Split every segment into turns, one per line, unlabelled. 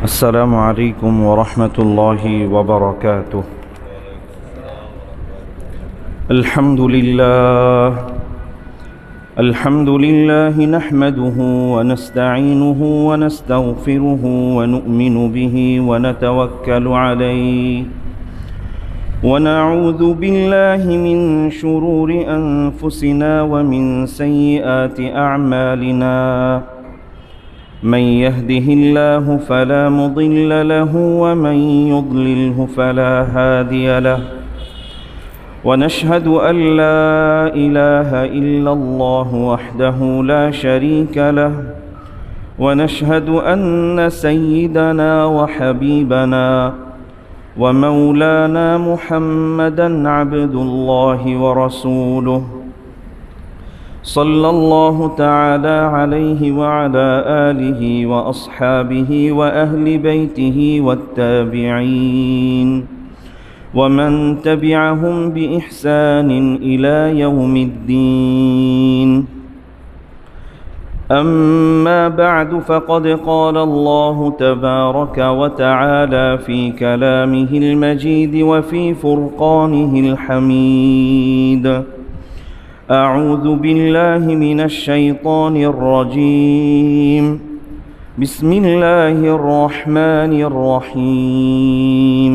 السلام عليكم ورحمة الله وبركاته. الحمد لله نحمده ونستعينه ونستغفره ونؤمن به ونتوكل عليه ونعوذ بالله من شرور أنفسنا ومن سيئات أعمالنا. من يهده الله فلا مضل له ومن يضلله فلا هادي له، ونشهد أن لا إله إلا الله وحده لا شريك له، ونشهد أن سيدنا وحبيبنا ومولانا محمدًا عبد الله ورسوله، صلى الله تعالى عليه وعلى آله وأصحابه وأهل بيته والتابعين ومن تبعهم بإحسان إلى يوم الدين. أما بعد، فقد قال الله تبارك وتعالى في كلامه المجيد وفي فرقانه الحميد: أعوذ بالله من الشيطان الرجيم. بسم الله الرحمن الرحيم.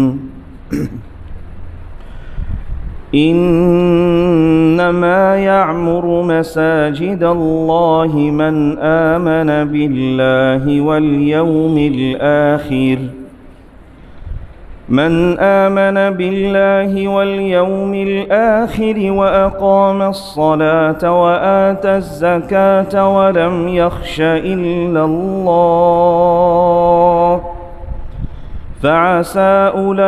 إنما يعمر مساجد الله من آمن بالله واليوم الآخر وأقام الصلاة وآتى الزكاة ولم يخش إلا الله، فعسى أولئك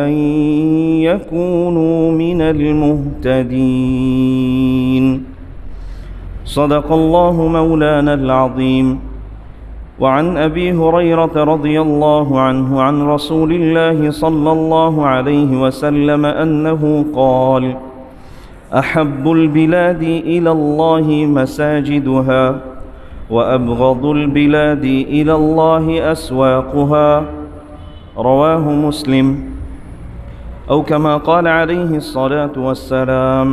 أن يكونوا من المهتدين. صدق الله مولانا العظيم. وعن أبي هريرة رضي الله عنه عن رسول الله صلى الله عليه وسلم أنه قال: أحب البلاد إلى الله مساجدها، وأبغض البلاد إلى الله أسواقها. رواه مسلم، أو كما قال عليه الصلاة والسلام.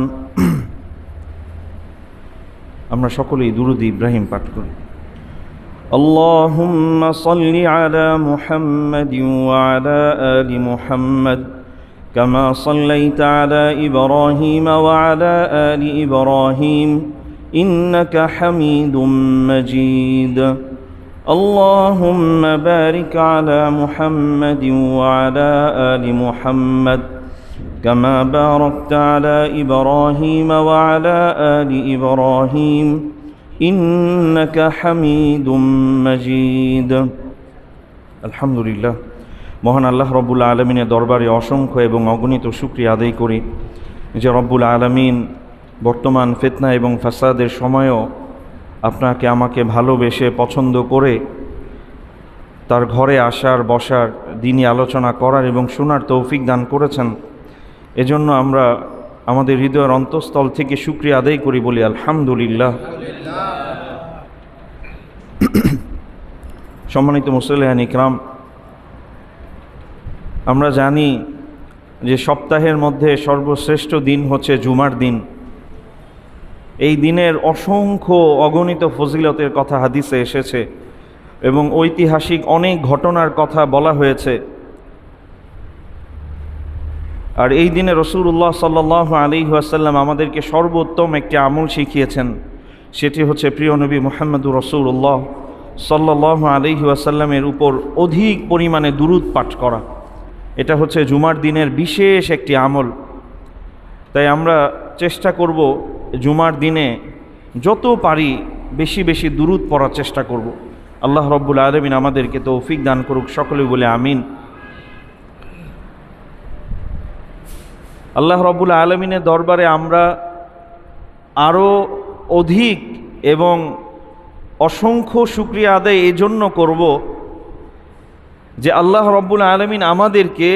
আমরা সকলেই দুরূদ ইব্রাহিম পাঠ করি। اللهم صل على محمد وعلى آل محمد كما صليت على إبراهيم وعلى آل إبراهيم إنك حميد مجيد. اللهم بارك على محمد وعلى آل محمد كما باركت على إبراهيم وعلى آل إبراهيم إنك حميد مجيد. আলহামদুলিল্লাহ, মহান আল্লাহ রব্বুল আলমিনের দরবারে অসংখ্য এবং অগণিত শুকরিয়া আদায় করি যে রব্বুল আলমিন বর্তমান ফিতনা এবং ফাসাদের সময়ও আপনাকে আমাকে ভালোবেসে পছন্দ করে তার ঘরে আসার, বসার, দিনী আলোচনা করার এবং শোনার তৌফিক দান করেছেন। এজন্য আমরা আমাদের হৃদয়ের অন্তঃস্থল থেকে শুকরিয়া আদায় করি, বলি আলহামদুলিল্লাহ। সম্মানিত মুসলিয়ান ইকরাম, আমরা জানি যে সপ্তাহের মধ্যে সর্বশ্রেষ্ঠ দিন হচ্ছে জুমার দিন। এই দিনের অসংখ্য অগণিত ফজিলতের কথা হাদিসে এসেছে এবং ঐতিহাসিক অনেক ঘটনার কথা বলা হয়েছে। আর এই দিনে রাসূলুল্লাহ সাল্লাল্লাহু আলাইহি ওয়াসাল্লাম আমাদেরকে সর্বোত্তম একটি আমল শিখিয়েছেন, সেটি হচ্ছে প্রিয় নবী মুহাম্মদুর রাসূলুল্লাহ সাল্লাল্লাহু আলাইহি ওয়াসাল্লামের উপর অধিক পরিমাণে দুরূদ পাঠ করা। এটা হচ্ছে জুমার দিনের বিশেষ একটি আমল। তাই আমরা চেষ্টা করব জুমার দিনে যত পারি বেশি বেশি দুরূদ পড়ার চেষ্টা করব। আল্লাহ রব্বুল আলামিন আমাদেরকে তৌফিক দান করুক, সকলে বলে আমিন। আল্লাহ রব্বুল আলামিনের দরবারে আমরা আরও অধিক এবং অসংখ্য শুকরিয়া আদায় এজন্য করব যে আল্লাহ রব্বুল আলামিন আমাদেরকে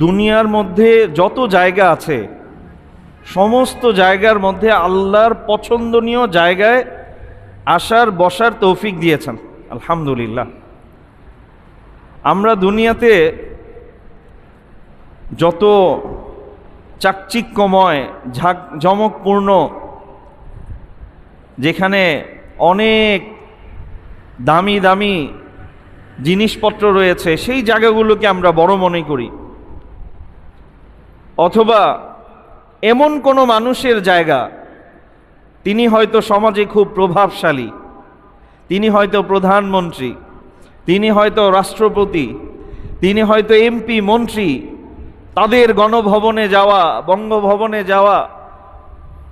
দুনিয়ার মধ্যে যত জায়গা আছে সমস্ত জায়গার মধ্যে আল্লাহর পছন্দনীয় জায়গায় আসার বসার তৌফিক দিয়েছেন, আলহামদুলিল্লাহ। আমরা দুনিয়াতে যত চাকচিক্যময় ঝাঁকজমকপূর্ণ, যেখানে অনেক দামি দামি জিনিসপত্র রয়েছে, সেই জায়গাগুলোকে আমরা বড় মনে করি, অথবা এমন কোনো মানুষের জায়গা, তিনি হয়তো সমাজে খুব প্রভাবশালী, তিনি হয়তো প্রধানমন্ত্রী, তিনি হয়তো রাষ্ট্রপতি, তিনি হয়তো এমপি মন্ত্রী, তাদের গণভবনে যাওয়া, বঙ্গভবনে যাওয়া,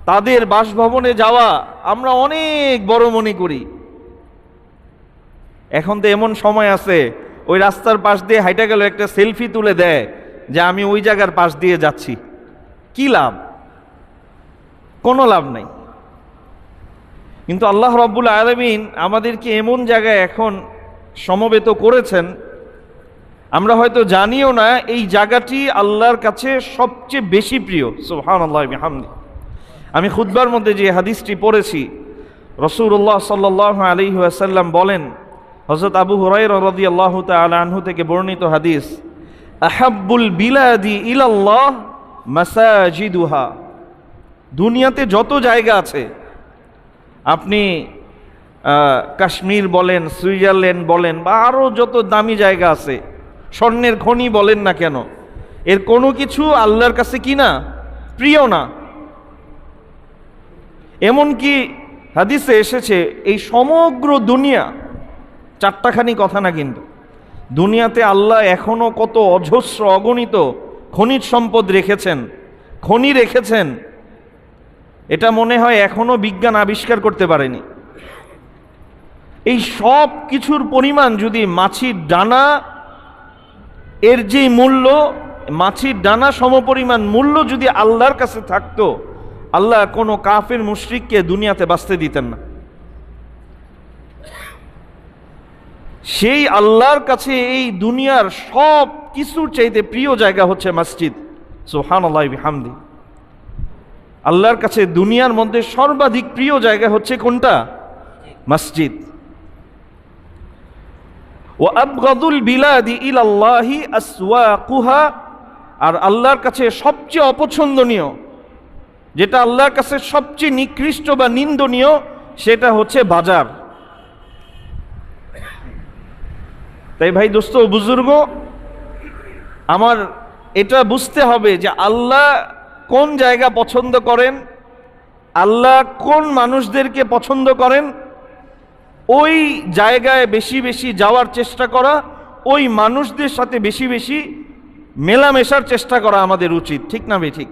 তাদের বাসভবনে যাওয়া আমরা অনেক বড় মনে করি। এখন তো এমন সময় আছে, ওই রাস্তার পাশ দিয়ে হাইটা গেল একটা সেলফি তুলে দেয় যে আমি ওই জায়গার পাশ দিয়ে যাচ্ছি। কি লাভ? কোনো লাভ নাই। কিন্তু আল্লাহ রাব্বুল আলামিন আমাদেরকে এমন জায়গায় এখন সমবেত করেছেন, আমরা হয়তো জানিও না এই জায়গাটি আল্লাহর কাছে সবচেয়ে বেশি প্রিয়। সুবহানাল্লাহ ওয়া বিহামদিহি। আমি খুতবার মধ্যে যে হাদিসটি পড়েছি, রাসূলুল্লাহ সাল্লাল্লাহু আলাইহি ওয়াসাল্লাম বলেন, হযরত আবু হুরায়রা রাদিয়াল্লাহু তাআলা আনহু থেকে বর্ণিত হাদিস, আহাব্বুল বিলাদি ইলাল্লাহ মাসাজিদুহা। দুনিয়াতে যত জায়গা আছে, আপনি কাশ্মীর বলেন, সুইজারল্যান্ড বলেন, বা আরও যত দামি জায়গা আছে, স্বর্ণের খনি বলেন না কেন, এর কোনো কিছু আল্লাহর কাছে কি না? প্রিয় না। এমনকি হাদিসে এসেছে এই সমগ্র দুনিয়া, চারটাখানি কথা না, কিন্তু দুনিয়াতে আল্লাহ এখনো কত অজস্র অগণিত খনিজ সম্পদ রেখেছেন, খনি রেখেছেন, এটা মনে হয় এখনো বিজ্ঞান আবিষ্কার করতে পারেনি। এই সব কিছুর পরিমাণ যদি মাছির ডানা এর যে মূল্য, মাছির ডানা সমপরিমাণ মূল্য যদি আল্লাহর কাছে থাকতো, আল্লাহ কোনো কাফের মুশরিককে দুনিয়াতে বাঁচতে দিতেন না। সেই আল্লাহর কাছে এই দুনিয়ার সব কিছুর চাইতে প্রিয় জায়গা হচ্ছে মসজিদ। সুবহানাল্লাহ ওয়া বিহামদিহি। আল্লাহর কাছে দুনিয়ার মধ্যে সর্বাধিক প্রিয় জায়গা হচ্ছে কোনটা? মসজিদ। ওয়া আবগাদুল বিলাদি ইলাল্লাহি আসওয়াকুহা। আর আল্লাহর কাছে সবচেয়ে অপছন্দনীয়, যেটা আল্লাহর কাছে সবচেয়ে নিকৃষ্ট বা নিন্দনীয়, সেটা হচ্ছে বাজার। তাই ভাই, দোস্ত, বুজুর্গ, আমার এটা বুঝতে হবে যে আল্লাহ কোন জায়গা পছন্দ করেন, আল্লাহ কোন মানুষদেরকে পছন্দ করেন, ওই জায়গায় বেশি বেশি যাওয়ার চেষ্টা করা, ওই মানুষদের সাথে বেশি বেশি মেলামেশার চেষ্টা করা আমাদের উচিত। ঠিক না ভাই? ঠিক।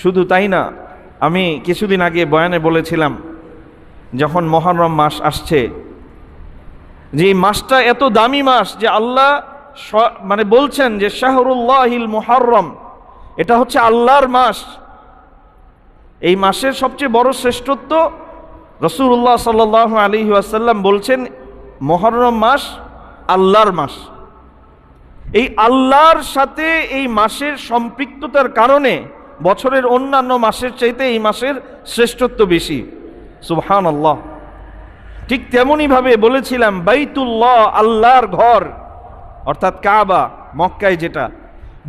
শুধু তাই না, আমি কিছুদিন আগে বয়ানে বলেছিলাম, যখন মুহররম মাস আসছে, যে এই মাসটা এত দামি মাস যে আল্লাহ মানে বলছেন যে শাহরুল্লাহিল মুহররম, এটা হচ্ছে আল্লাহর মাস। এই মাসের সবচেয়ে বড় শ্রেষ্ঠত্ব রাসূলুল্লাহ সাল্লাল্লাহু আলাইহি ওয়াসাল্লাম বলছেন, মুহররম মাস আল্লাহর মাস। এই আল্লাহর সাথে এই মাসের সম্পৃক্ততার কারণে বছরের অন্যান্য মাসের চাইতে এই মাসের শ্রেষ্ঠত্ব বেশি। সুবহানাল্লাহ। ঠিক তেমনইভাবে বলেছিলাম, বাইতুল্লাহ, আল্লাহর ঘর, অর্থাৎ কাবা, মক্কায়, যেটা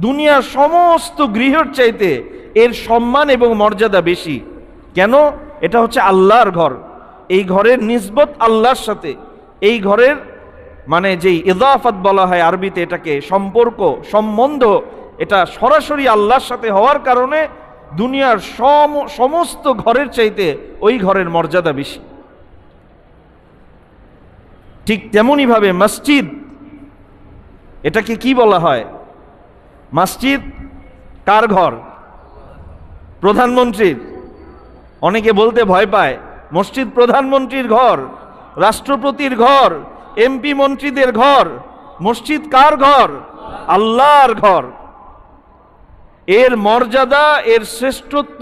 দুনিয়ার সমস্ত গৃহের চাইতে এর সম্মান এবং মর্যাদা বেশি। কেন? এটা হচ্ছে আল্লাহর ঘর। এই ঘরের নিসবত আল্লাহর সাথে, এই ঘরের মানে যেই ইদাফাত বলা হয় আরবিতে, এটাকে সম্পর্ক, সম্বন্ধ, এটা সরাসরি আল্লাহর সাথে হওয়ার কারণে দুনিয়ার সমস্ত ঘরের চাইতে ওই ঘরের মর্যাদা বেশি। ঠিক তেমনইভাবে মসজিদ, এটাকে কি বলা হয়? মসজিদ কার ঘর? প্রধানমন্ত্রীর। অনেকে বলতে ভয় পায়, মসজিদ প্রধানমন্ত্রীর ঘর, রাষ্ট্রপতির ঘর, এমপি মন্ত্রীদের ঘর। মসজিদ কার ঘর? আল্লাহর ঘর। এর মর্যাদা, এর শ্রেষ্ঠত্ব,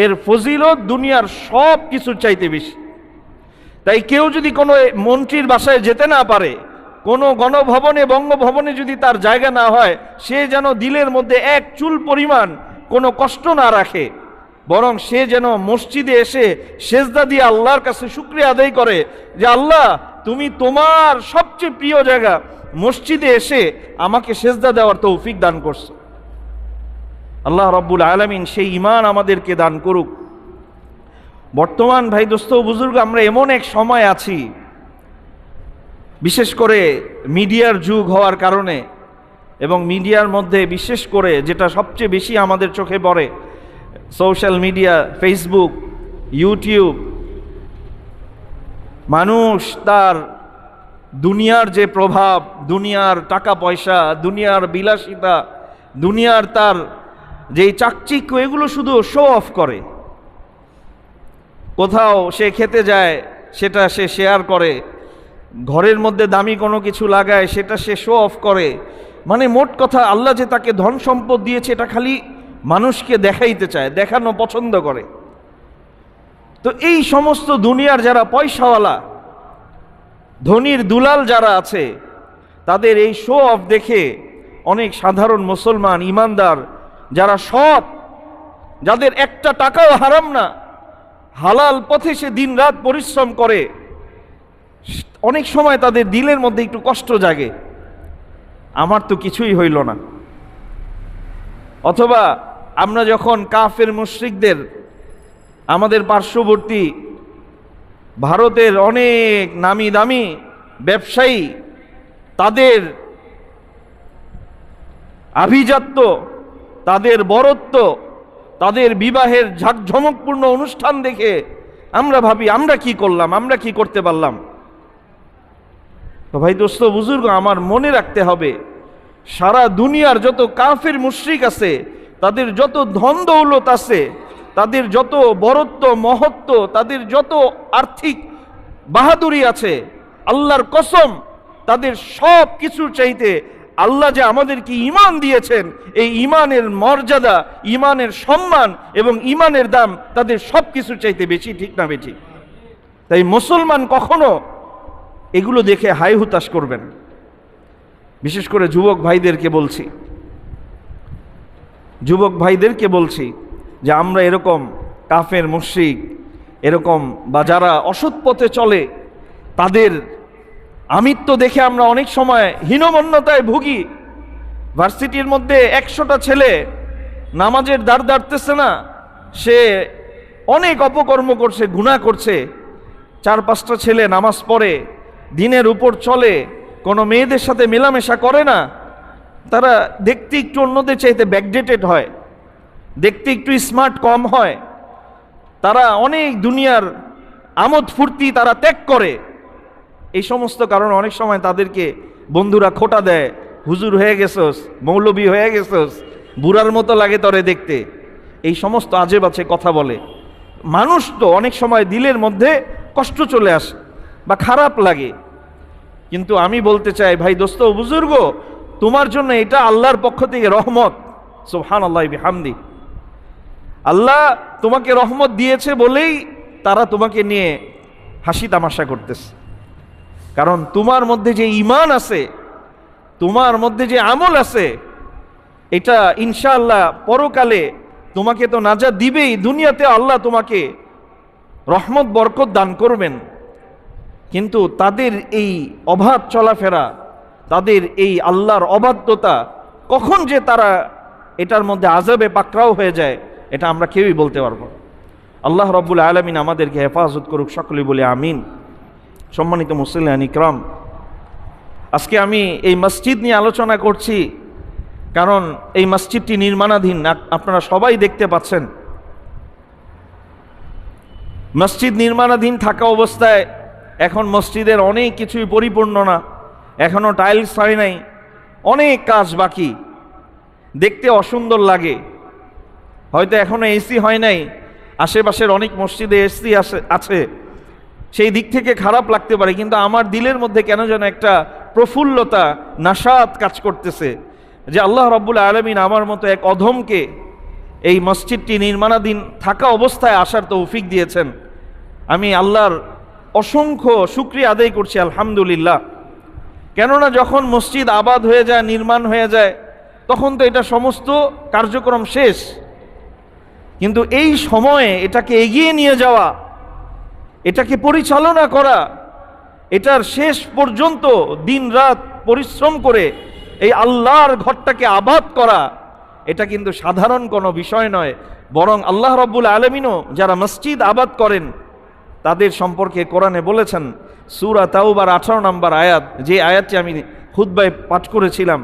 এর ফজিলত দুনিয়ার সব কিছুর চাইতে বেশি। তাই কেউ যদি কোনো মন্ত্রীর বাসায় যেতে না পারে, কোনো গণভবনে, বঙ্গভবনে যদি তার জায়গা না হয়, সে যেন দিলের মধ্যে এক চুল পরিমাণ কোনো কষ্ট না রাখে। বরং সে যেন মসজিদে এসে সেজদা দিয়ে আল্লাহর কাছে শুকরিয়া আদায় করে যে আল্লাহ, তুমি তোমার সবচেয়ে প্রিয় জায়গা মসজিদে এসে আমাকে সেজদা দেওয়ার তৌফিক দান করছো। আল্লাহ রাব্বুল আলামিন সেই ঈমান আমাদেরকে দান করুক। বর্তমান ভাই দোস্ত বুজুর্গ, আমরা এমন এক সময় আছি, বিশেষ করে মিডিয়ার যুগ হওয়ার কারণে, এবং মিডিয়ার মধ্যে বিশেষ করে যেটা সবচেয়ে বেশি আমাদের চোখে পড়ে, সোশ্যাল মিডিয়া, ফেসবুক, ইউটিউব, মানুষ তার দুনিয়ার যে প্রভাব, দুনিয়ার টাকা পয়সা, দুনিয়ার বিলাসিতা, দুনিয়ার তার যেই চাকচিক্য, এগুলো শুধু শো অফ করে। কোথাও সে খেতে যায় সেটা সে শেয়ার করে, ঘরের মধ্যে দামি কোনো কিছু লাগায় সেটা সে শো অফ করে। মানে মোট কথা, আল্লাহ যে তাকে ধন সম্পদ দিয়েছে এটা খালি মানুষকে দেখাইতে চায়, দেখানো পছন্দ করে। তো এই সমস্ত দুনিয়ার যারা পয়সাওয়ালা, ধনীর দুলাল যারা আছে, তাদের এই শো অফ দেখে অনেক সাধারণ মুসলমান ইমানদার যারা সৎ, যাদের একটা টাকাও হারাম না, হালাল পথে সে দিন রাত পরিশ্রম করে, অনেক সময় তাদের দিলের মধ্যে একটু কষ্ট জাগে, আমার তো কিছুই হইল না। অথবা আমরা যখন কাফের মুশরিকদের, আমাদের পার্শ্ববর্তী ভারতের অনেক নামি দামি ব্যবসায়ী, তাদের আভিজাত্য, তাদের বরত্ব, তাদের বিবাহের ঝাঁকঝমকপূর্ণ অনুষ্ঠান দেখে আমরা ভাবি আমরা কি করলাম, আমরা কি করতে পারলাম। তো ভাই দোস্ত বুজুর্গ, আমার মনে রাখতে হবে, সারা দুনিয়ার যত কাফের মুশরিক আছে, তাদের যত ধন দৌলত আছে, তাদের যত বরত্ব মহত্ব, তাদের যত আর্থিক বাহাদুরি আছে, আল্লাহর কসম তাদের সব কিছুর চাইতে আল্লাহ যে আমাদেরকে ঈমান দিয়েছেন, এই ঈমানের মর্যাদা, ঈমানের সম্মান এবং ঈমানের দাম তাদের সব কিছুর চাইতে বেশি, ঠিক না বেশি? তাই মুসলমান কখনো এগুলো দেখে হাই হুতাশ করবেন। বিশেষ করে যুবক ভাইদেরকে বলছি, যে আমরা এরকম কাফের মুশরিক, এরকম বা যারা অসৎ পথে চলে, তাদের আমিত্ব দেখে আমরা অনেক সময় হীনমন্যতায় ভুগি। ভার্সিটির মধ্যে 100টা ছেলে নামাজের দ্বার দাঁড়তেছে না, সে অনেক অপকর্ম করছে, গুনাহ করছে। 4-5টা ছেলে নামাজ পড়ে, দিনের উপর চলে, কোনো মেয়েদের সাথে মেলামেশা করে না, তারা দেখতে একটু অন্যদের চাইতে ব্যাকডেটেড হয়, দেখতে একটু স্মার্ট কম হয়, তারা অনেক দুনিয়ার আমোদ ফুর্তি তারা ত্যাগ করে। এই সমস্ত কারণে অনেক সময় তাদেরকে বন্ধুরা খোঁটা দেয়, হুজুর হয়ে গেছস, মৌলবী হয়ে গেছস, বুড়ার মতো লাগে তরে দেখতে, এই সমস্ত আজে বাজে কথা বলে। মানুষ তো অনেক সময় দিলের মধ্যে কষ্ট চলে আসে বা খারাপ লাগে, কিন্তু আমি বলতে চাই ভাই দোস্ত বুজুর্গ, তোমার জন্য এটা আল্লাহর পক্ষ থেকে রহমত। সুবহানাল্লাহি বিহামদি। আল্লাহ তোমাকে রহমত দিয়েছে বলেই তারা তোমাকে নিয়ে হাসি তামাশা করতেছে। কারণ তোমার মধ্যে যে ঈমান আছে, তোমার মধ্যে যে আমল আছে, এটা ইনশাআল্লাহ পরকালে তোমাকে তো নাজাত দিবেই, দুনিয়াতে আল্লাহ তোমাকে রহমত বরকত দান করবেন। কিন্তু তাদের এই অবাধ চলাফেরা, তাদের এই আল্লাহর অবাধ্যতা, কখন যে তারা এটার মধ্যে আযাবে পাকড়াও হয়ে যায়, এটা আমরা কেউই বলতে পারবো না। আল্লাহ রাব্বুল আলামিন আমাদেরকে হেফাজত করুক, সকলেই বলে আমিন। সম্মানিত মুসলিম ইকরাম, আজকে আমি এই মসজিদ নিয়ে আলোচনা করছি, কারণ এই মসজিদটি নির্মাণাধীন, আপনারা সবাই দেখতে পাচ্ছেন। মসজিদ নির্মাণাধীন থাকা অবস্থায় এখন মসজিদের অনেক কিছুই পরিপূর্ণ না, এখনও টাইলস হয় নাই, অনেক কাজ বাকি, দেখতে অসুন্দর লাগে। হয়তো এখনো এসি হয় নাই, আশেপাশের অনেক মসজিদে এসি আছে, সেই দিক থেকে খারাপ লাগতে পারে, কিন্তু আমার দিলের মধ্যে কেন যেন একটা প্রফুল্লতা, নাশাত কাজ করতেছে যে আল্লাহ রাব্বুল আলামিন আমার মতো এক অধমকে এই মসজিদটি নির্মাণাধীন থাকা অবস্থায় আসার তৌফিক দিয়েছেন। আমি আল্লাহর অসংখ্য শুকরিয়া আদায় করছি, আলহামদুলিল্লাহ। কেননা যখন মসজিদ আবাদ হয়ে যায়, নির্মাণ হয়ে যায়, তখন তো এটা সমস্ত কার্যক্রম শেষ। কিন্তু এই সময়ে এটাকে এগিয়ে নিয়ে যাওয়া, এটাকে পরিচালনা করা, এটার শেষ পর্যন্ত দিন রাত পরিশ্রম করে এই আল্লাহর ঘরটাকে আবাদ করা, এটা কিন্তু সাধারণ কোনো বিষয় নয়। বরং আল্লাহ রাব্বুল আলামিনও যারা মসজিদ আবাদ করেন তাদের সম্পর্কে কোরআনে বলেছেন, সূরা তাওবার 18 নম্বর আয়াত, যে আয়াতটি আমি খুতবায় পাঠ করেছিলাম,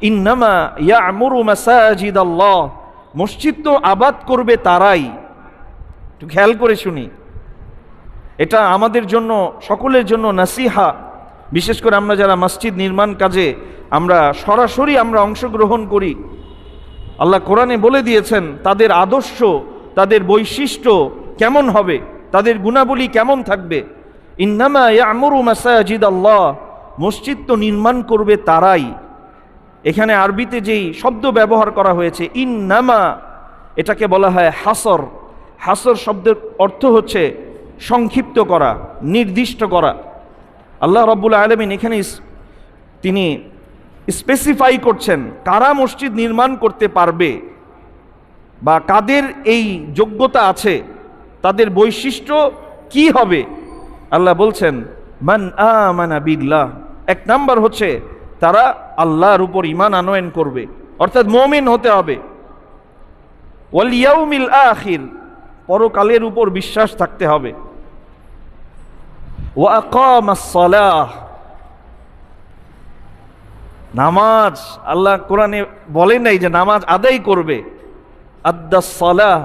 ইন্নামা ইয়া'মুরু মাসাজিদাল্লাহ, মসজিদ তো আবাদ করবে তারাই। একটু খেয়াল করে শুনি, এটা আমাদের জন্য, সকলের জন্য নাসিহা। বিশেষ করে আমরা যারা মসজিদ নির্মাণ কাজে আমরা সরাসরি অংশগ্রহণ করি, আল্লাহ কোরআনে বলে দিয়েছেন তাদের আদর্শ, তাদের বৈশিষ্ট্য কেমন হবে, তাদের গুণাবলী কেমন থাকবে। ইন্নামা ইয়া'মুরু মাসাজিদাল্লাহ, মসজিদ তো নির্মাণ করবে তারাই। এখানে আরবিতে যেই শব্দ ব্যবহার করা হয়েছে ইন্নামা, এটাকে বলা হয় হাসর। হাসর শব্দের অর্থ হচ্ছে সংক্ষিপ্ত করা, নির্দিষ্ট করা। আল্লাহ রাব্বুল আলামিন এখানে তিনি স্পেসিফাই করছেন কারা মসজিদ নির্মাণ করতে পারবে বা কাদের এই যোগ্যতা আছে, তাদের বৈশিষ্ট্য কি হবে। আল্লাহ বলছেন মান আমানা বিল্লাহ, এক নাম্বার হচ্ছে তারা আল্লাহর উপর ঈমান আনয়ন করবে, অর্থাৎ মুমিন হতে হবে। ওয়াল ইয়াউমিল আখির, পরকালের উপর বিশ্বাস থাকতে হবে। ওয়া আকামাস সালাহ, নামাজ, আল্লাহ কোরআনে বলেন নাই যে নামাজ আদায় করবে, আদ্দাস সালাহ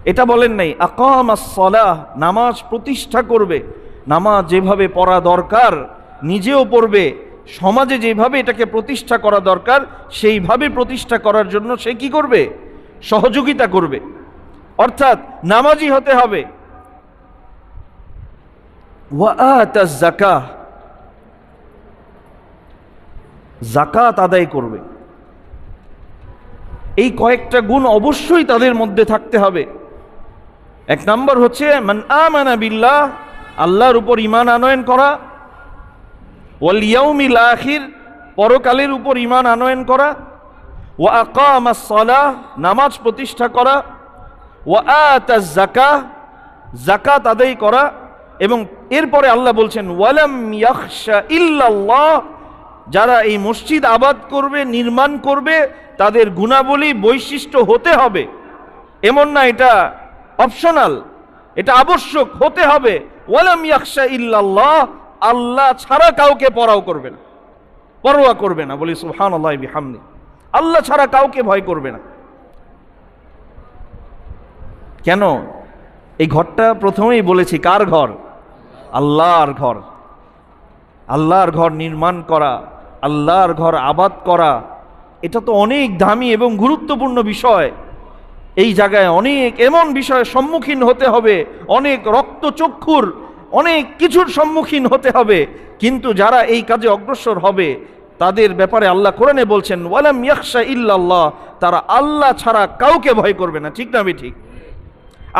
এটা বলেন নাই, আকামাস সালাহ, নামাজ প্রতিষ্ঠা করবে। নামাজ যেভাবে পড়া দরকার নিজেও পড়বে, সমাজে যেভাবে এটাকে প্রতিষ্ঠা করা দরকার সেইভাবে প্রতিষ্ঠা করার জন্য সে কি করবে, সহযোগিতা করবে, অর্থাৎ নামাজি হতে হবে। ওয়া আতাজ যাকাহ, যাকাত আদায় করবে। এই কয়েকটা গুণ অবশ্যই তাদের মধ্যে থাকতে হবে। এক নম্বর হচ্ছে মান আমানা বিল্লাহ, আল্লাহর উপর ঈমান আনয়ন করা, ওয়াল ইয়াউমিল আখির, পরকালের উপর ঈমান আনয়ন করা, ওয়া আকামাস সালাহ, নামাজ প্রতিষ্ঠা করা, ওয়া আতাজ যাকাহ, যাকাত আদায় করা। এবং এরপরে আল্লাহ বলছেন ওয়ালাম ইয়াখশা ইল্লাল্লাহ, যারা এই মসজিদ আবাদ করবে, নির্মাণ করবে, তাদের গুণাবলী বৈশিষ্ট্য হতে হবে। এমন না এটা অপশনাল, এটা আবশ্যক হতে হবে। ওয়ালাম ইয়াখশা ইল্লাল্লাহ, আল্লাহ ছাড়া কাউকে পরোয়া করবে না। বলি সুবহানাল্লাহি বিহামদি, আল্লাহ ছাড়া কাউকে ভয় করবে না। কেন? এই ঘরটা প্রথমেই বলেছি কার ঘর? আল্লাহর ঘর। আল্লাহর ঘর নির্মাণ করা, আল্লাহর ঘর আবাদ করা, এটা তো অনেক দামি এবং গুরুত্বপূর্ণ বিষয়। এই জায়গায় অনেক এমন বিষয়ের সম্মুখীন হতে হবে, অনেক রক্তচক্ষুর অনেক কিছুর সম্মুখীন হতে হবে। কিন্তু যারা এই কাজে অগ্রসর হবে তাদের ব্যাপারে আল্লাহ কোরআনে বলছেন ওয়ালাম ইয়াখশা ইল্লাল্লাহ, তারা আল্লাহ ছাড়া কাউকে ভয় করবে না। ঠিক না ঠিক?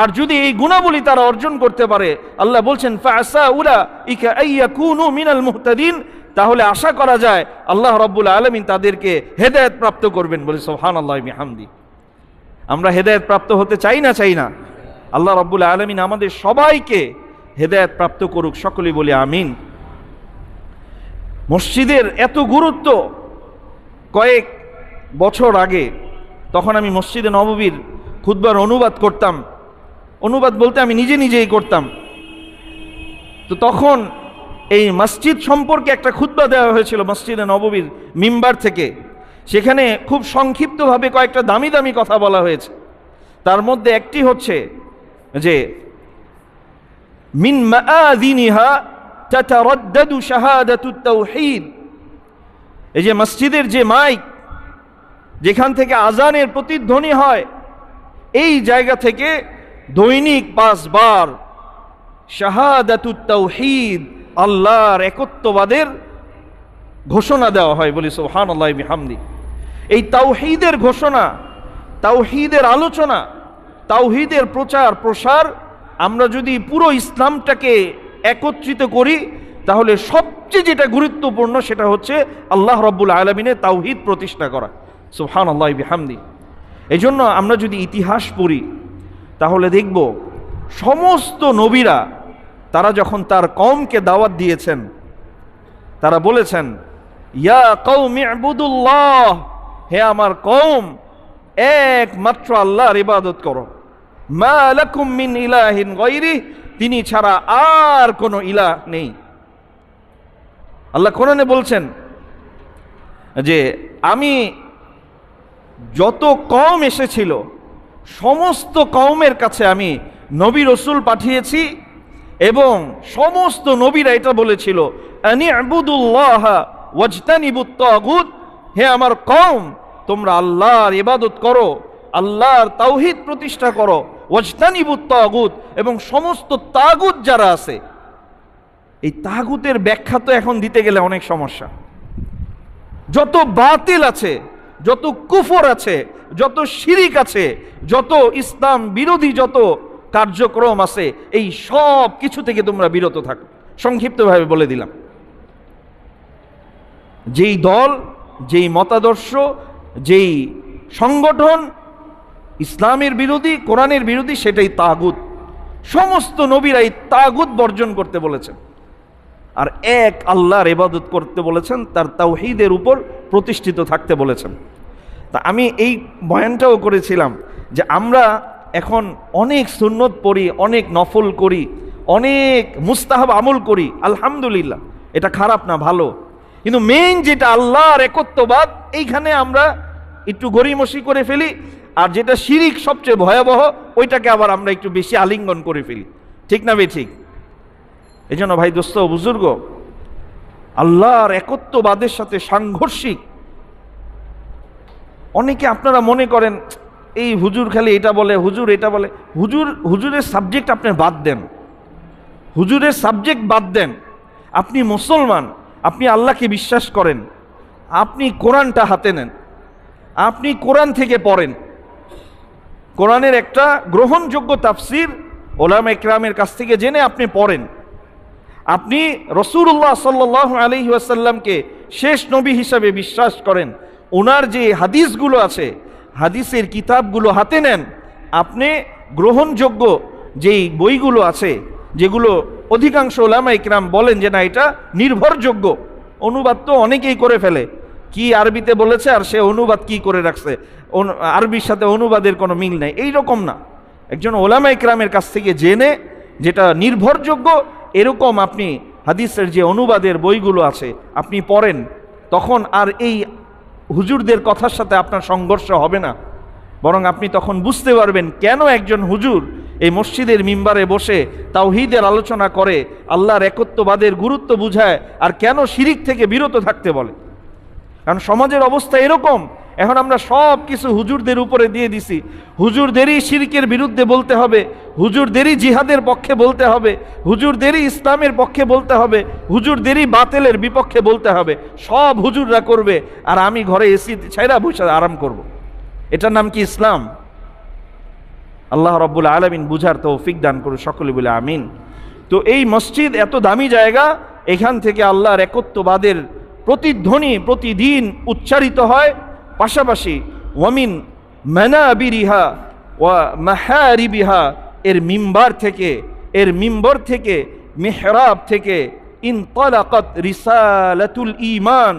আর যদি এই গুণাবলী তারা অর্জন করতে পারে, আল্লাহ বলছেন ফাআসা উলাইকা আইয়াকুনু মিনাল মুহতাদিন, তাহলে আশা করা যায় আল্লাহ রাব্বুল আলামিন তাদেরকে হেদায়েত প্রাপ্ত করবেন। বলি সুবহানাল্লাহি বিহামদি। আমরা হেদায়েত প্রাপ্ত হতে চাই না? আল্লাহ রাব্বুল আলামিন আমাদের সবাইকে হেদায়েত প্রাপ্ত করুক, সকলেই বলি আমিন। মসজিদের এত গুরুত্ব, কয়েক বছর আগে তখন আমি মসজিদে নববীর খুতবার অনুবাদ করতাম। অনুবাদ বলতে আমি নিজেই করতাম। তো তখন এই মসজিদ সম্পর্কে একটা খুতবা দেওয়া হয়েছিল মসজিদে নববীর মিম্বার থেকে। সেখানে খুব সংক্ষিপ্তভাবে কয়েকটা দামি দামি কথা বলা হয়েছে। তার মধ্যে একটি হচ্ছে যে মিন মাআযিনিহা তাতারাদ্দাদু শাহাদাতুত তাওহীদ, এই যে মসজিদের যে মাইক, যেখান থেকে আজানের প্রতিধ্বনি হয়, এই জায়গা থেকে দৈনিক 5 বার শাহাদাতুত তাওহীদ, আল্লাহর একত্ববাদের ঘোষণা দেওয়া হয়। বলি সুবহানাল্লাহি বিহামদি। এই তাওহীদের ঘোষণা, তাওহীদের আলোচনা, তাওহীদের প্রচার প্রসার, আমরা যদি পুরো ইসলামটাকে একত্রিত করি তাহলে সবচেয়ে যেটা গুরুত্বপূর্ণ সেটা হচ্ছে আল্লাহ রাব্বুল আলামিনের তাওহীদ প্রতিষ্ঠা করা। সুবহানাল্লাহি বিহামদি। এই জন্য আমরা যদি ইতিহাস পড়ি তাহলে দেখব সমস্ত নবীরা তারা যখন তার কওমকে দাওয়াত দিয়েছেন, তারা বলেছেন ইয়া কওমি ইবুদুল্লাহ, হে আমার কওম একমাত্র আল্লাহর ইবাদত করো, মা লাকুম মিন ইলাহিন গায়রি, তিনি ছাড়া আর কোনো ইলাহ নেই। আল্লাহ কোরআনে বলছেন যে আমি যত কওম এসেছিল সমস্ত কওমের কাছে আমি নবী রসুল পাঠিয়েছি এবং সমস্ত নবীরা এটা বলেছিল আনি ইবুদুল্লাহ ওয়াজতানিবুত তাগুত, হে আমার কওম তোমরা আল্লাহর ইবাদত করো, আল্লাহর তাওহীদ প্রতিষ্ঠা করো, ওয়াজতানিবুত তাগুত, এবং সমস্ত তাগুত যারা আছে, এই তাগুতের ব্যাখ্যা তো এখন দিতে গেলে অনেক সমস্যা। যত বাতিল আছে, যত কুফর আছে, যত শিরিক আছে, যত ইসলাম বিরোধী যত কার্যক্রম আছে, এই সব কিছু থেকে তোমরা বিরত থাকো। সংক্ষিপ্তভাবে বলে দিলাম, যেই দল, যেই মতাদর্শ, যেই সংগঠন ইসলামের বিরোধী, কোরআনের বিরোধী, সেটাই তাগুত। সমস্ত নবীরা এই তাগুত বর্জন করতে বলেছেন আর এক আল্লাহর ইবাদত করতে বলেছেন, তার তাওহীদের উপর প্রতিষ্ঠিত থাকতে বলেছেন। তা আমি এই বয়ানটাও করেছিলাম যে আমরা এখন অনেক সুন্নত পড়ি, অনেক নফল করি, অনেক মুস্তাহাব আমল করি, আলহামদুলিল্লাহ, এটা খারাপ না, ভালো। কিন্তু মেইন যেটা আল্লাহর একত্ববাদ, এইখানে আমরা একটু গড়িমসি করে ফেলি, আর যেটা শিরিক সবচেয়ে ভয়াবহ, ওইটাকে আবার আমরা একটু বেশি আলিঙ্গন করে ফেলি। ঠিক না ঠিক? এই জন্য ভাই, দোস্ত, বুজুর্গ, আল্লাহর একত্ববাদের সাথে সাংঘর্ষিক অনেকে আপনারা মনে করেন এই হুজুর খালি এটা বলে, হুজুর এটা বলে। হুজুরের সাবজেক্ট আপনি বাদ দেন, হুজুরের সাবজেক্ট বাদ দেন। আপনি মুসলমান, আপনি আল্লাহকে বিশ্বাস করেন, আপনি কোরআনটা হাতে নেন, আপনি কোরআন থেকে পড়েন, কোরআনের একটা গ্রহণযোগ্য তাফসির ওলামা ইকরামের কাছ থেকে জেনে আপনি পড়েন। আপনি রাসূলুল্লাহ সাল্লাল্লাহু আলাইহি ওয়াসাল্লামকে শেষ নবী হিসাবে বিশ্বাস করেন, ওনার যে হাদিসগুলো আছে, হাদিসের কিতাবগুলো হাতে নেন। আপনি গ্রহণযোগ্য যেই বইগুলো আছে, যেগুলো অধিকাংশ ওলামা ইকরাম বলেন যে না এটা নির্ভরযোগ্য, অনুবাদ তো অনেকেই করে ফেলে, কি আরবিতে বলেছে আর সে অনুবাদ কি করে রাখছে, আরবির সাথে অনুবাদের কোনো মিল নেই, এই রকম না। একজন ওলামা ইকরামের কাছ থেকে জেনে যেটা নির্ভরযোগ্য এরকম আপনি হাদিসের যে অনুবাদের বইগুলো আছে আপনি পড়েন, তখন আর এই হুজুরদের কথার সাথে আপনার সংঘর্ষ হবে না, বরং আপনি তখন বুঝতে পারবেন কেন একজন হুজুর এই মসজিদের মিম্বারে বসে তাওহীদের আলোচনা করে, আল্লাহর একত্ববাদের গুরুত্ব বুঝায়, আর কেন শিরিক থেকে বিরত থাকতে বলে। কারণ সমাজের অবস্থা এরকম, এখন আমরা সব কিছু হুজুরদের উপরে দিয়ে দিছি। হুজুরদেরই শিরকের বিরুদ্ধে বলতে হবে, হুজুরদেরই জিহাদের পক্ষে বলতে হবে, হুজুরদেরই ইসলামের পক্ষে বলতে হবে, হুজুরদেরই বাতিলের বিপক্ষে বলতে হবে। সব হুজুররা করবে আর আমি ঘরে এসি ছাইরা বসে আরাম করব। এটার নাম কি ইসলাম? আল্লাহ রাব্বুল আলামিন বুঝার তৌফিক দান করুন, সকলে বলে আমিন। তো এই মসজিদ এত দামি জায়গা, এখান থেকে আল্লাহর একত্ববাদের প্রতিধ্বনি প্রতিদিন উচ্চারিত হয়। পাশাপাশি ওয়ামিন মানাবিরিহা ওয়া মাহারিবিহা, এর মিম্বর থেকে মিহরাব থেকে ইনতালাকাত রিসালাতুল ঈমান,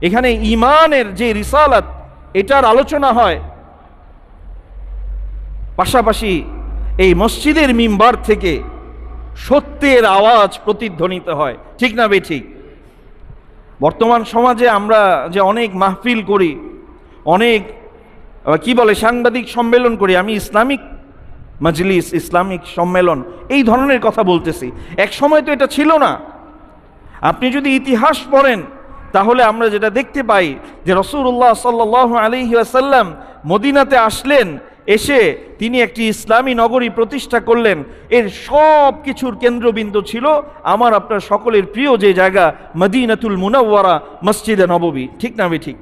এখানে ঈমানের যে রিসালাত এটার আলোচনা হয়। পাশাপাশি এই মসজিদের মিম্বর থেকে সত্যের আওয়াজ প্রতিধ্বনিত হয়। ঠিক না ঠিক? বর্তমান সমাজে আমরা যে অনেক মাহফিল করি, অনেক কি বলে সাংবাদিক সম্মেলন করি, আমি ইসলামিক মজলিস, ইসলামিক সম্মেলন, এই ধরনের কথা বলতেছি। এক সময় তো এটা ছিল না। আপনি যদি ইতিহাস পড়েন তাহলে আমরা যেটা দেখতে পাই যে রাসূলুল্লাহ সাল্লাল্লাহু আলাইহি ওয়াসাল্লাম মদিনাতে আসলেন, এসে তিনি একটি ইসলামী নগরী প্রতিষ্ঠা করলেন। এর সব কিছুর কেন্দ্রবিন্দু ছিল আমার আপনার সকলের প্রিয় যে জায়গা মদিনাতুল মুনাওয়ারা, মসজিদে নববী। ঠিক না ঠিক?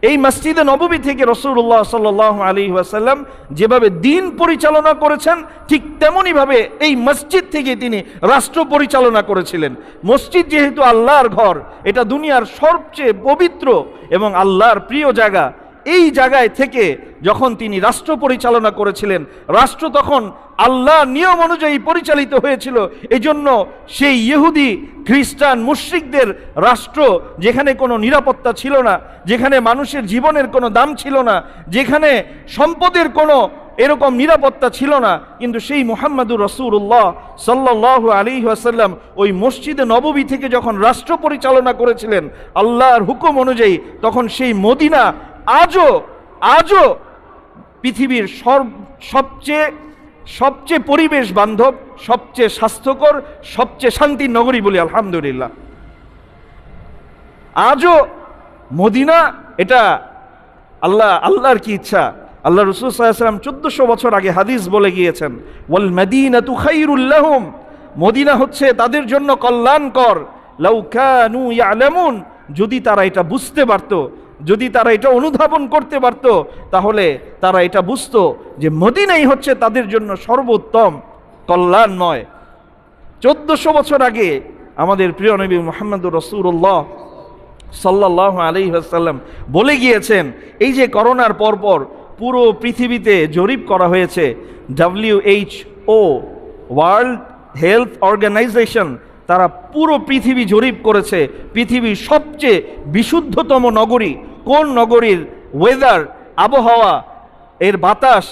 এই মসজিদে নববী থেকে রাসূলুল্লাহ সাল্লাল্লাহু আলাইহি ওয়াসাল্লাম যেভাবে দিন পরিচালনা করেছেন, ঠিক তেমনইভাবে এই মসজিদ থেকে তিনি রাষ্ট্র পরিচালনা করেছিলেন। মসজিদ যেহেতু আল্লাহর ঘর, এটা দুনিয়ার সবচেয়ে পবিত্র এবং আল্লাহর প্রিয় জায়গা,
এই জায়গায় থেকে যখন তিনি রাষ্ট্র পরিচালনা করেছিলেন, রাষ্ট্র তখন আল্লাহর নিয়ম অনুযায়ী পরিচালিত হয়েছিল। এই জন্য সেই ইহুদি খ্রিস্টান মুশরিকদের রাষ্ট্র, যেখানে কোনো নিরাপত্তা ছিল না, যেখানে মানুষের জীবনের কোনো দাম ছিল না, যেখানে সম্পদের কোনো এরকম নিরাপত্তা ছিল না, কিন্তু সেই মুহাম্মাদুর রাসূলুল্লাহ সাল্লাল্লাহু আলাইহি ওয়াসাল্লাম ওই মসজিদে নববী থেকে যখন রাষ্ট্র পরিচালনা করেছিলেন আল্লাহর হুকুম অনুযায়ী, তখন সেই মদিনা আজও পৃথিবীর সবচেয়ে পরিবেশ বান্ধব, সবচেয়ে স্বাস্থ্যকর, সবচেয়ে শান্তির নগরী বলি আলহামদুলিল্লাহ। আজও মদিনা, এটা আল্লাহর কি ইচ্ছা। আল্লাহ রাসূল সাল্লাল্লাহু আলাইহি ওয়াসাল্লাম 1400 বছর আগে হাদিস বলে গিয়েছেন, ওয়াল মাদিনাতু খায়রুল লাহুম, মদিনা হচ্ছে তাদের জন্য কল্যাণকর। লাউ কানু ইয়ালামুন, যদি তারা এটা বুঝতে পারত, যদি তারা এটা অনুধাবন করতে পারত, তাহলে তারা এটা বুঝতো যে মদিনাই হচ্ছে তাদের জন্য সর্বোত্তম কল্যাণময়। 1400 বছর আগে আমাদের প্রিয় নবী মুহাম্মদুর রাসূলুল্লাহ সাল্লাল্লাহু আলাইহি ওয়াসাল্লাম বলে গিয়েছেন, এই যে করোনার পরপর পুরো পৃথিবীতে জরিপ করা হয়েছে, WHO ওয়ার্ল্ড হেলথ অর্গানাইজেশন, তারা পুরো পৃথিবী জরিপ করেছে পৃথিবীর সবচেয়ে বিশুদ্ধতম নগরী কোন নগরীর ওয়েদার, আবহাওয়া, এর বাতাস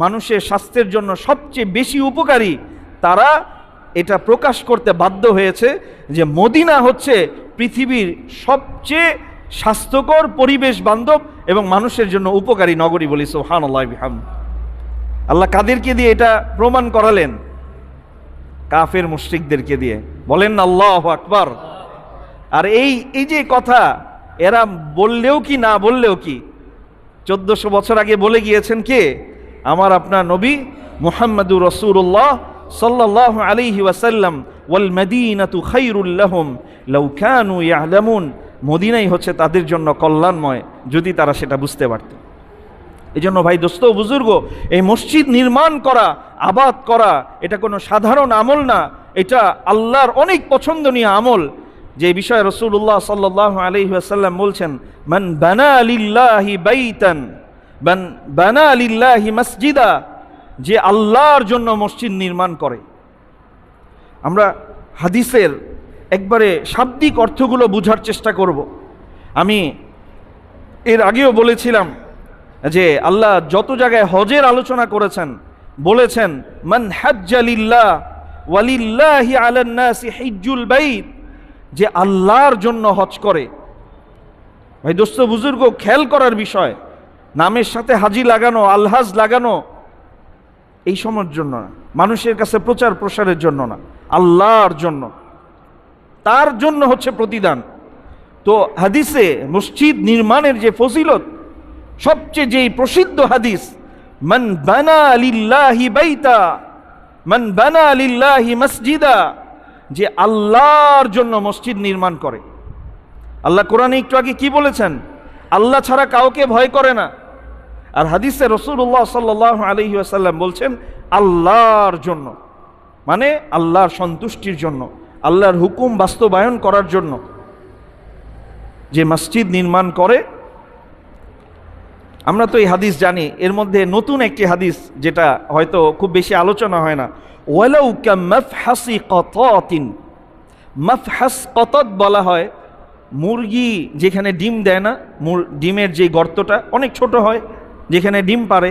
মানুষের স্বাস্থ্যের জন্য সবচেয়ে বেশি উপকারী। তারা এটা প্রকাশ করতে বাধ্য হয়েছে যে মদিনা হচ্ছে পৃথিবীর সবচেয়ে স্বাস্থ্যকর, পরিবেশ বান্ধব এবং মানুষের জন্য উপকারী নগরী বলি সুবহানাল্লাহি বিহামদিহি। আল্লাহ কাদেরকে দিয়ে এটা প্রমাণ করালেন? কাফের মুশরিকদেরকে দিয়ে। বলেন না আল্লাহু আকবার। আর এই যে কথা এরা বললেও কি না বললেও কি, 1400 বছর আগে বলে গিয়েছেন কে? আমার আপনার নবী মুহাম্মাদুর রাসূলুল্লাহ সাল্লাল্লাহু আলাইহি ওয়াসাল্লাম, ওয়াল মাদিনাতু খায়রুল লাহুম লাউ কানু ইয়ালামুন, মদিনাই হচ্ছে তাদের জন্য কল্যাণময় যদি তারা সেটা বুঝতে পারত। এই জন্য ভাই, দোস্ত, বুজুর্গ, এই মসজিদ নির্মাণ করা, আবাদ করা, এটা কোনো সাধারণ আমল না, এটা আল্লাহর অনেক পছন্দনীয় আমল। যে বিষয়ে রাসূলুল্লাহ সাল্লাল্লাহু আলাইহি ওয়াসাল্লাম বলছেন, মান বানা লিল্লাহি বাইতান মান বানা লিল্লাহি মসজিদা, যে আল্লাহর জন্য মসজিদ নির্মাণ করে। আমরা হাদিসের একবারে শাব্দিক অর্থগুলো বোঝার চেষ্টা করব। আমি এর আগেও বলেছিলাম যে আল্লাহ যত জায়গায় হজের আলোচনা করেছেন, বলেছেন মান হাজ্জা লিল্লাহ ওয়ালিল্লাহি আলান নাসি হিজ্জুল বাইত, যে আল্লাহর জন্য হজ করে। ভাই, দোস্ত, বুজুর্গ, খেয়াল করার বিষয়, নামের সাথে হাজি লাগানো, আলহাজ লাগানো এই সময়ের জন্য না, মানুষের কাছে প্রচার প্রসারের জন্য না, আল্লাহর জন্য, তার জন্য হচ্ছে প্রতিদান। তো হাদিসে মসজিদ নির্মাণের যে ফজিলত, সবচেয়ে যেই প্রসিদ্ধ হাদিস, মান বানা লিল্লাহি বাইতা মান বানা লিল্লাহি মসজিদা, যে আল্লাহর জন্য মসজিদ নির্মাণ করে। আল্লাহ কোরআনে একটু আগে কি বলেছেন? আল্লাহ ছাড়া কাউকে ভয় করে না। আর হাদিসে রাসূলুল্লাহ সাল্লাল্লাহু আলাইহি ওয়াসাল্লাম বলছেন আল্লাহর জন্য, মানে আল্লাহর সন্তুষ্টির জন্য, আল্লাহর হুকুম বাস্তবায়ন করার জন্য যে মসজিদ নির্মাণ করে। আমরা তো এই হাদিস জানি, এর মধ্যে নতুন একটি হাদিস যেটা হয়তো খুব বেশি আলোচনা হয় না, ওয়ালাউ কামাফহাসি কতাতিন, মাফহাস কতাত বলা হয় মুরগি যেখানে ডিম দেয় না, ডিমের যে গর্তটা অনেক ছোট হয়, যেখানে ডিম পারে,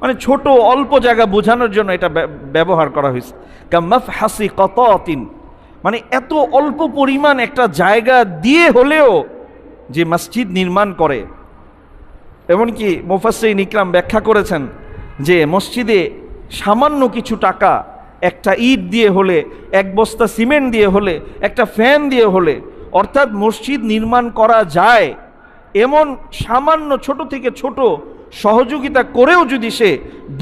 মানে ছোট অল্প জায়গা বোঝানোর জন্য এটা ব্যবহার করা হয়েছে। কামাফহাসি কতাতিন, মানে এত অল্প পরিমাণ একটা জায়গা দিয়ে হলেও যে মসজিদ নির্মাণ করে। এমনকি মুফাসসিরিন ইকরাম ব্যাখ্যা করেছেন যে মসজিদে সামান্য কিছু টাকা, একটা ইট দিয়ে হলে, এক বস্তা সিমেন্ট দিয়ে হলে, একটা ফ্যান দিয়ে হলে, অর্থাৎ মসজিদ নির্মাণ করা যায় এমন সামান্য ছোট থেকে ছোট সহযোগিতা করেও যদি সে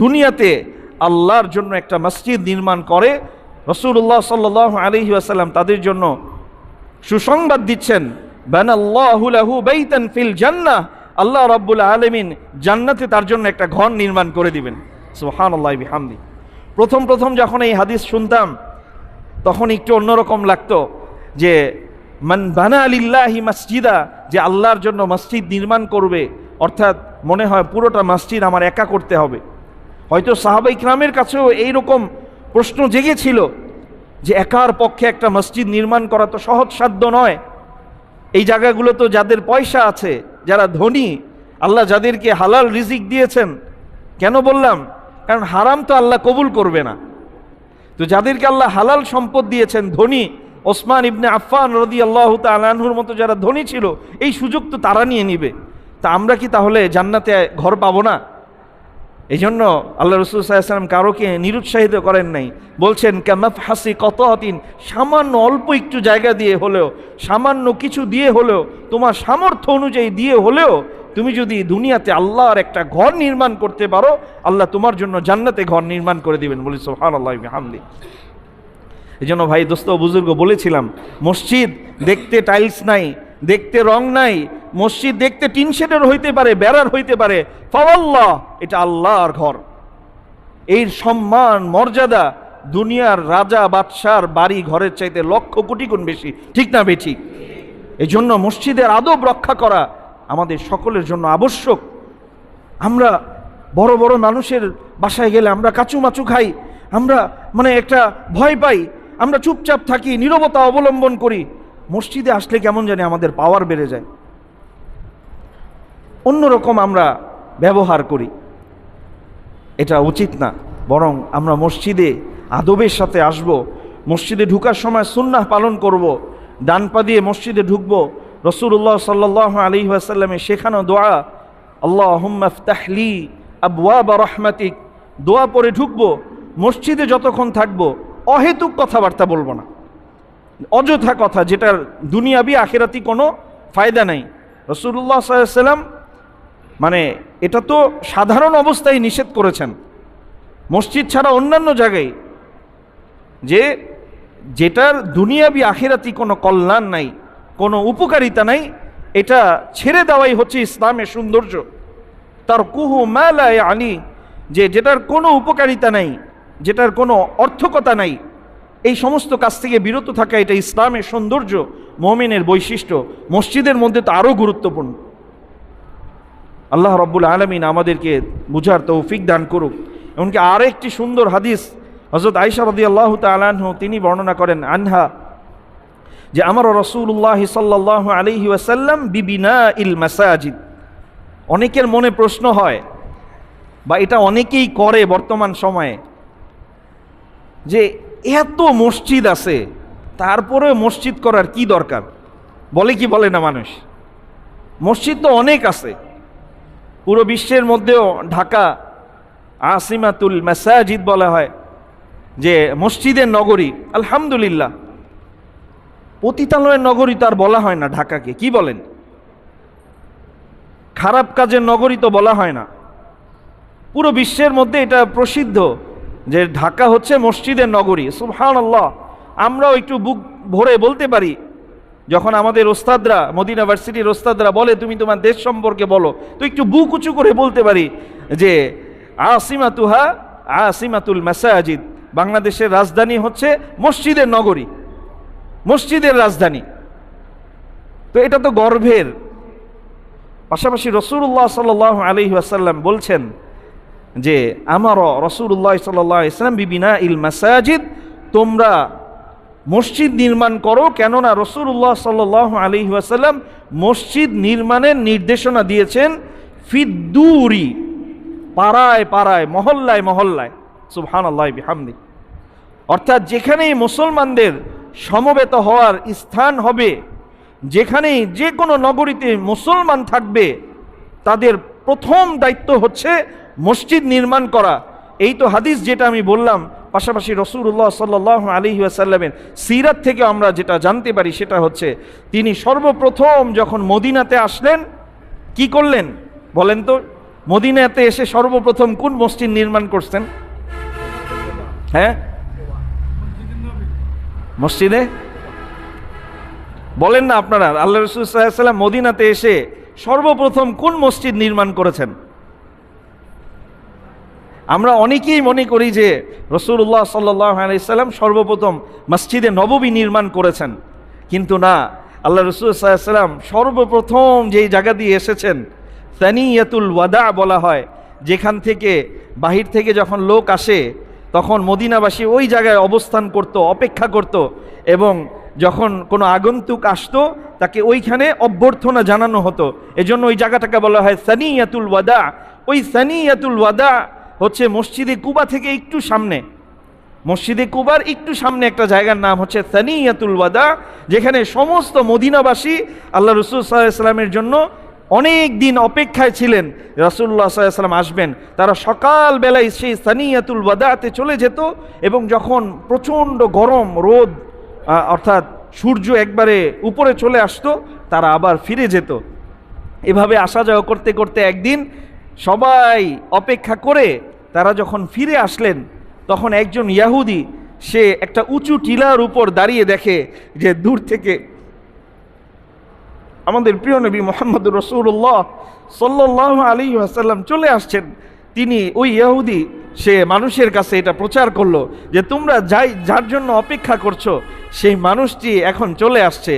দুনিয়াতে আল্লাহর জন্য একটা মসজিদ নির্মাণ করে, রাসূলুল্লাহ সাল্লাল্লাহু আলাইহি ওয়াসাল্লাম তাদের জন্য সুসংবাদ দিচ্ছেন, বানাল্লাহু লাহু বাইতান ফিল জান্নাহ, আল্লাহ রাব্বুল আলামিন জান্নাতে তার জন্য একটা ঘর নির্মাণ করে দিবেন। সুবহানাল্লাহি বিহামদিহি। প্রথম যখন এই হাদিস শুনতাম তখন একটু অন্যরকম লাগতো যে মান বানা লিল্লাহি মসজিদা, যে আল্লাহর জন্য মসজিদ নির্মাণ করবে, অর্থাৎ মনে হয় পুরোটা মসজিদ আমার একা করতে হবে। হয়তো সাহাবায়ে কিরামের কাছেও এইরকম প্রশ্ন জেগেছিল যে একার পক্ষে একটা মসজিদ নির্মাণ করা তো সহজসাধ্য নয়। এই জায়গাগুলো তো যাদের পয়সা আছে, যারা ধনী, আল্লাহ যাদেরকে হালাল রিজিক দিয়েছেন, কেন বললাম? কারণ হারাম তো আল্লাহ কবুল করবে না। তো যাদেরকে আল্লাহ হালাল সম্পদ দিয়েছেন, ধনী, ওসমান ইবনে আফফান রাদিয়াল্লাহু তাআলা আনহুর মতো যারা ধনী ছিল, এই সুযোগ তো তারা নিয়ে নিবে। তা আমরা কি তাহলে জান্নাতে ঘর পাবো না? এই জন্য আল্লাহ রাসূল সাল্লাল্লাহু আলাইহি ওয়াসাল্লাম কারোকে নিরুৎসাহিত করেন নাই। বলছেন কামাফহাসি কতাতিন, সামান্য অল্প একটু জায়গা দিয়ে হলেও, সামান্য কিছু দিয়ে হলেও, তোমার সামর্থ্য অনুযায়ী দিয়ে হলেও তুমি যদি দুনিয়াতে আল্লাহর একটা ঘর নির্মাণ করতে পারো, আল্লাহ তোমার জন্য জান্নাতে ঘর নির্মাণ করে দিবেন। বলি সুবহানাল্লাহি ওয়া বিহামদিহি। এই জন্য ভাই, দোস্ত, বুজুর্গ, বলেছিলাম মসজিদ দেখতে টাইলস নাই, দেখতে রং নাই, মসজিদ দেখতে টিন শেডের হইতে পারে, বেড়ার হইতে পারে, ফাওয়াল্লাহ এটা আল্লাহর ঘর। এর সম্মান মর্যাদা দুনিয়ার রাজা বাদশার বাড়ি ঘরের চাইতে লক্ষ কোটি গুণ বেশি, ঠিক না বেঠিক? এই জন্য মসজিদের আদব রক্ষা করা আমাদের সকলের জন্য আবশ্যক। আমরা বড় বড় মানুষের বাসায় গেলে আমরা কাচুমাচু খাই, আমরা একটা ভয় পাই, আমরা চুপচাপ থাকি, নীরবতা অবলম্বন করি। মসজিদে আসলে কেমন জানি আমাদের পাওয়ার বেড়ে যায়, অন্যরকম আমরা ব্যবহার করি। এটা উচিত না। বরং আমরা মসজিদে আদবের সাথে আসব, মসজিদে ঢুকার সময় সুন্নাহ পালন করব, ডান পা দিয়ে মসজিদে ঢুকবো। রাসূলুল্লাহ সাল্লাল্লাহু আলাইহি ওয়াসাল্লামের শেখানো দোয়া, আল্লাহুম্মা ইফতাহ লি আবওয়াবা রাহমাতিক, দোয়া পড়ে ঢুকবো। মসজিদে যতক্ষণ থাকবো অহেতুক কথাবার্তা বলবো না, অযথা কথা যেটার দুনিয়াবি আখিরাতি কোনো ফায়দা নাই। রাসূলুল্লাহ সাল্লাল্লাহু আলাইহি ওয়াসাল্লাম এটা তো সাধারণ অবস্থায় নিষেধ করেছেন, মসজিদ ছাড়া অন্যান্য জায়গায়, যেটার দুনিয়াবি আখিরাতি কোনো কল্যাণ নাই, কোনো উপকারিতা নাই, এটা ছেড়ে দেওয়াই হচ্ছে ইসলামের সৌন্দর্য। তার কুহু মা লা ইয়ানি, যেটার কোনো উপকারিতা নাই, যেটার কোনো অর্থকতা নাই, এই সমস্ত কাজ থেকে বিরত থাকা এটা ইসলামের সৌন্দর্য, মুমিনের বৈশিষ্ট্য। মসজিদের মধ্যে তো আরও গুরুত্বপূর্ণ। আল্লাহ রাব্বুল আলামিন আমাদেরকে বুঝার তৌফিক দান করুক। এমনকি আরেকটি সুন্দর হাদিস হযরত আয়েশা রাদিয়াল্লাহু তাআলা আনহা তিনি বর্ণনা করেন আনহা, যে আমার রাসূলুল্লাহ সাল্লাল্লাহু আলাইহি ওয়াসাল্লাম বিবিনাইল মাসাজিদ। অনেকের মনে প্রশ্ন হয়, বা এটা অনেকেই করে বর্তমান সময়ে, যে এত মসজিদ আছে, তারপরে মসজিদ করার কি দরকার? বলে কি বলে না মানুষ? মসজিদ তো অনেক আছে, পুরো বিশ্বের মধ্যেও ঢাকা আসিমাতুল মাসাজিদ বলা হয়, যে মসজিদের নগরী। আলহামদুলিল্লাহ, পতিতালয়ের নগরী তো আর বলা হয় না ঢাকাকে, কি বলেন? খারাপ কাজের নগরী তো বলা হয় না। পুরো বিশ্বের মধ্যে এটা প্রসিদ্ধ যে ঢাকা হচ্ছে মসজিদের নগরী। সুবহানাল্লাহ, আমরাও একটু বুক ভরে বলতে পারি, যখন আমাদের ওস্তাদরা, মদিনা ভার্সিটির ওস্তাদরা বলে তুমি তোমার দেশ সম্পর্কে বলো, তো একটু বুক উঁচু করে বলতে পারি যে আসিমাতুহা আসিমাতুল মাসাজিদ, বাংলাদেশের রাজধানী হচ্ছে মসজিদের নগরী, মসজিদের রাজধানী। তো এটা তো গর্বের। পাশাপাশি রাসূলুল্লাহ সাল্লাল্লাহু আলাইহি ওয়াসাল্লাম বলছেন যে আমার রাসূলুল্লাহ সাল্লাল্লাহু আলাইহি ওয়াসাল্লাম বিবিনাইল মাসাজিদ, তোমরা মসজিদ নির্মাণ করো, কেননা রাসূলুল্লাহ সাল্লাল্লাহু আলাইহি ওয়াসাল্লাম মসজিদ নির্মাণের নির্দেশনা দিয়েছেন ফিদ্দুরি, পাড়ায় পাড়ায়, মহল্লায় মহল্লায়। সুবহানাল্লাহ বিহামদি। অর্থাৎ যেখানেই মুসলমানদের সমবেত হওয়ার স্থান হবে, যেখানেই যে কোনো নগরীতে মুসলমান থাকবে, তাদের প্রথম দায়িত্ব হচ্ছে মসজিদ নির্মাণ করা। এই তো হাদিস যেটা আমি বললাম। পাশাপাশি রাসূলুল্লাহ সাল্লাল্লাহু আলাইহি ওয়াসাল্লামের সিরাত থেকে আমরা যেটা জানতে পারি সেটা হচ্ছে, তিনি সর্বপ্রথম যখন মদিনাতে আসলেন কি করলেন বলেন তো? মদিনাতে এসে সর্বপ্রথম কোন মসজিদ নির্মাণ করছেন? হ্যাঁ, মসজিদে বলেন না আপনারা। আল্লাহ রাসূল সাল্লাল্লাহু আলাইহি ওয়াসাল্লাম মদিনাতে এসে সর্বপ্রথম কোন মসজিদ নির্মাণ করেছেন? আমরা অনেকেই মনে করি যে রাসূলুল্লাহ সাল্লাল্লাহু আলাইহি ওয়াসাল্লাম সর্বপ্রথম মসজিদে নববী নির্মাণ করেছেন, কিন্তু না। আল্লাহ রাসূল সাল্লাল্লাহু আলাইহি ওয়াসাল্লাম সর্বপ্রথম যেই জায়গা দিয়ে এসেছেন সানিয়াতুল ওয়াদা বলা হয়, যেখান থেকে বাহির থেকে যখন লোক আসে তখন মদিনাবাসী ওই জায়গায় অবস্থান করত, অপেক্ষা করত, এবং যখন কোনো আগন্তুক আসতো তাকে ওইখানে অভ্যর্থনা জানানো হতো। এজন্য ওই জায়গাটাকে বলা হয় সানিয়াতুল ওয়াদা। ওই সানিয়াতুল ওয়াদা হচ্ছে মসজিদে কুবা থেকে একটু সামনে, মসজিদে কুবার একটু সামনে একটা জায়গার নাম হচ্ছে সানিয়াতুল ওয়াদা, যেখানে সমস্ত মদিনাবাসী আল্লাহ রাসূল সাল্লাল্লাহু আলাইহি ওয়াসাল্লামের জন্য অনেক দিন অপেক্ষায় ছিলেন রাসূলুল্লাহ সাল্লাল্লাহু আলাইহি ওয়াসাল্লাম আসবেন। তারা সকালবেলায় সেই সানিয়াতুল ওয়াদাতে চলে যেত, এবং যখন প্রচণ্ড গরম রোদ অর্থাৎ সূর্য একবারে উপরে চলে আসতো তারা আবার ফিরে যেত। এভাবে আসা যাওয়া করতে করতে একদিন সবাই অপেক্ষা করে তারা যখন ফিরে আসলেন, তখন একজন ইয়াহুদি সে একটা উঁচু টিলার উপর দাঁড়িয়ে দেখে যে দূর থেকে আমাদের প্রিয় নবী মুহাম্মদুর রাসূলুল্লাহ সাল্লাল্লাহু আলাইহি ওয়াসাল্লাম চলে আসছেন। তিনি ওই ইহুদি সে মানুষের কাছে এটা প্রচার করলো যে তোমরা যার জন্য অপেক্ষা করছো সেই মানুষটি এখন চলে আসছে।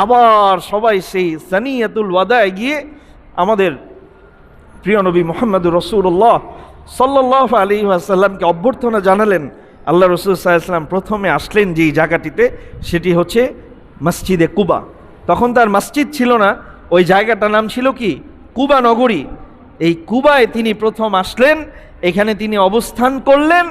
আবার সবাই সেই সানিয়াতুল ওয়াদায় গিয়ে আমাদের প্রিয় নবী মুহাম্মদুর রাসূলুল্লাহ সাল্লাল্লাহু আলাইহি ওয়াসাল্লামকে অভ্যর্থনা জানালেন। আল্লাহ রাসূল সাল্লাল্লাহু আলাইহি ওয়াসাল্লাম প্রথমে আসলেন যেই জায়গাটিতে, সেটি হচ্ছে মসজিদে কুবা। তখন তার মসজিদ ছিল না, ওই জায়গাটার নাম ছিল কি? কুবা নগরী। এই কুবায় তিনি প্রথম আসলেন, এখানে তিনি অবস্থান করলেন,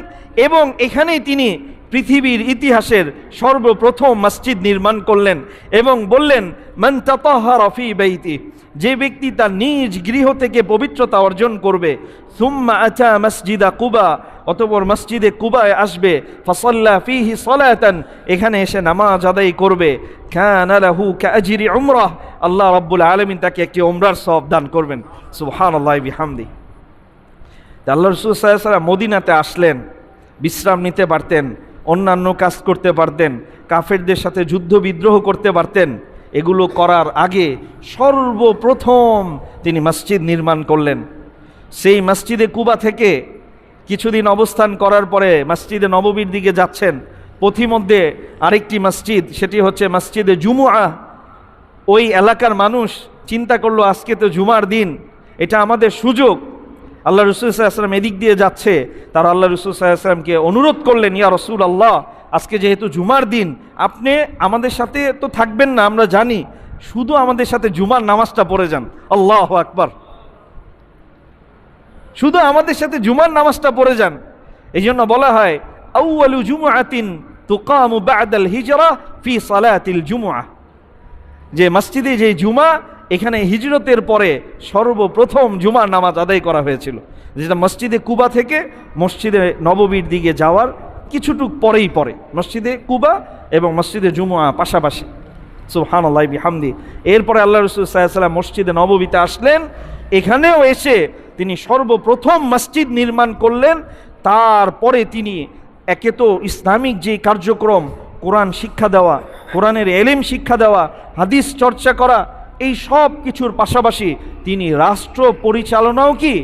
এবং এখানেই তিনি পৃথিবীর ইতিহাসের সর্বপ্রথম মসজিদ নির্মাণ করলেন এবং বললেন মান তাতাহহারা ফি বাইতি, যে ব্যক্তি তার নিজ গৃহ থেকে পবিত্রতা অর্জন করবে, সুম্মা আতা মসজিদা কুবা, অতঃপর মসজিদে কুবায় আসবে, ফাসাল্লা ফিহি সালাতান, এখানে এসে নামাজ আদায় করবে, কানা লাহু কাআজরি উমরাহ, আল্লাহ রাব্বুল আলামিন তাকে একটি উমরার সওয়াব দান করবেন। সুবহানাল্লাহি বিহামদি। আল্লাহ রাসূল সাল্লাল্লাহু আলাইহি ওয়াসাল্লাম মদিনাতে আসলেন, বিশ্রাম নিতে পারতেন, অন্যান্য কাজ করতে পারতেন, কাফেরদের সাথে যুদ্ধ বিদ্রোহ করতে পারতেন। এগুলো করার আগে সর্বপ্রথম তিনি মসজিদ নির্মাণ করলেন। সেই মসজিদে কুবা থেকে কিছুদিন অবস্থান করার পরে মসজিদে নববীর দিকে যাচ্ছেন, পথিমধ্যে আরেকটি মসজিদ, সেটি হচ্ছে মসজিদে জুমুআ। ওই এলাকার মানুষ চিন্তা করলো আজকে তো জুমার দিন, এটা আমাদের সুযোগ। আল্লাহ রাসূল সাল্লাল্লাহু আলাইহি ওয়াসাল্লাম এদিক দিয়ে যাচ্ছে, তারা আল্লাহ রাসূল সাল্লাল্লাহু আলাইহি ওয়াসাল্লামকে অনুরোধ করলেন, ইয়া রাসূলুল্লাহ, আজকে যেহেতু জুমার দিন, আপনি আমাদের সাথে তো থাকবেন না আমরা জানি, শুধু আমাদের সাথে জুমার নামাজটা পড়ে যান। আল্লাহু আকবার, শুধু আমাদের সাথে জুমার নামাজটা পড়ে যান। এই জন্য বলা হয় আউয়ালু জুমআতিন তুকামু বা'দাল হিজরা ফি সালাতিল জুমআ, যে মসজিদে যে জুমা, এখানে হিজরতের পরে সর্বপ্রথম জুমার নামাজ আদায় করা হয়েছিল, যেটা মসজিদে কুবা থেকে মসজিদে নববীর দিকে যাওয়ার কিছুটুক পরেই পরে, মসজিদে কুবা এবং মসজিদে জুমআ পাশাপাশি। সুবহানাল্লাহি বিহামদি। এরপরে আল্লাহ রাসূল সাল্লাল্লাহু আলাইহি ওয়াসাল্লাম মসজিদে নববীতে আসলেন, এখানেও এসে তিনি সর্বপ্রথম মসজিদ নির্মাণ করলেন। তারপরে তিনি একে তো ইসলামিক যে কার্যক্রম, কোরআন শিক্ষা দেওয়া, কোরআনের এলেম শিক্ষা দেওয়া, হাদিস চর্চা করা, এই সব কিছুর পাশাপাশি তিনি রাষ্ট্র পরিচালনাও কি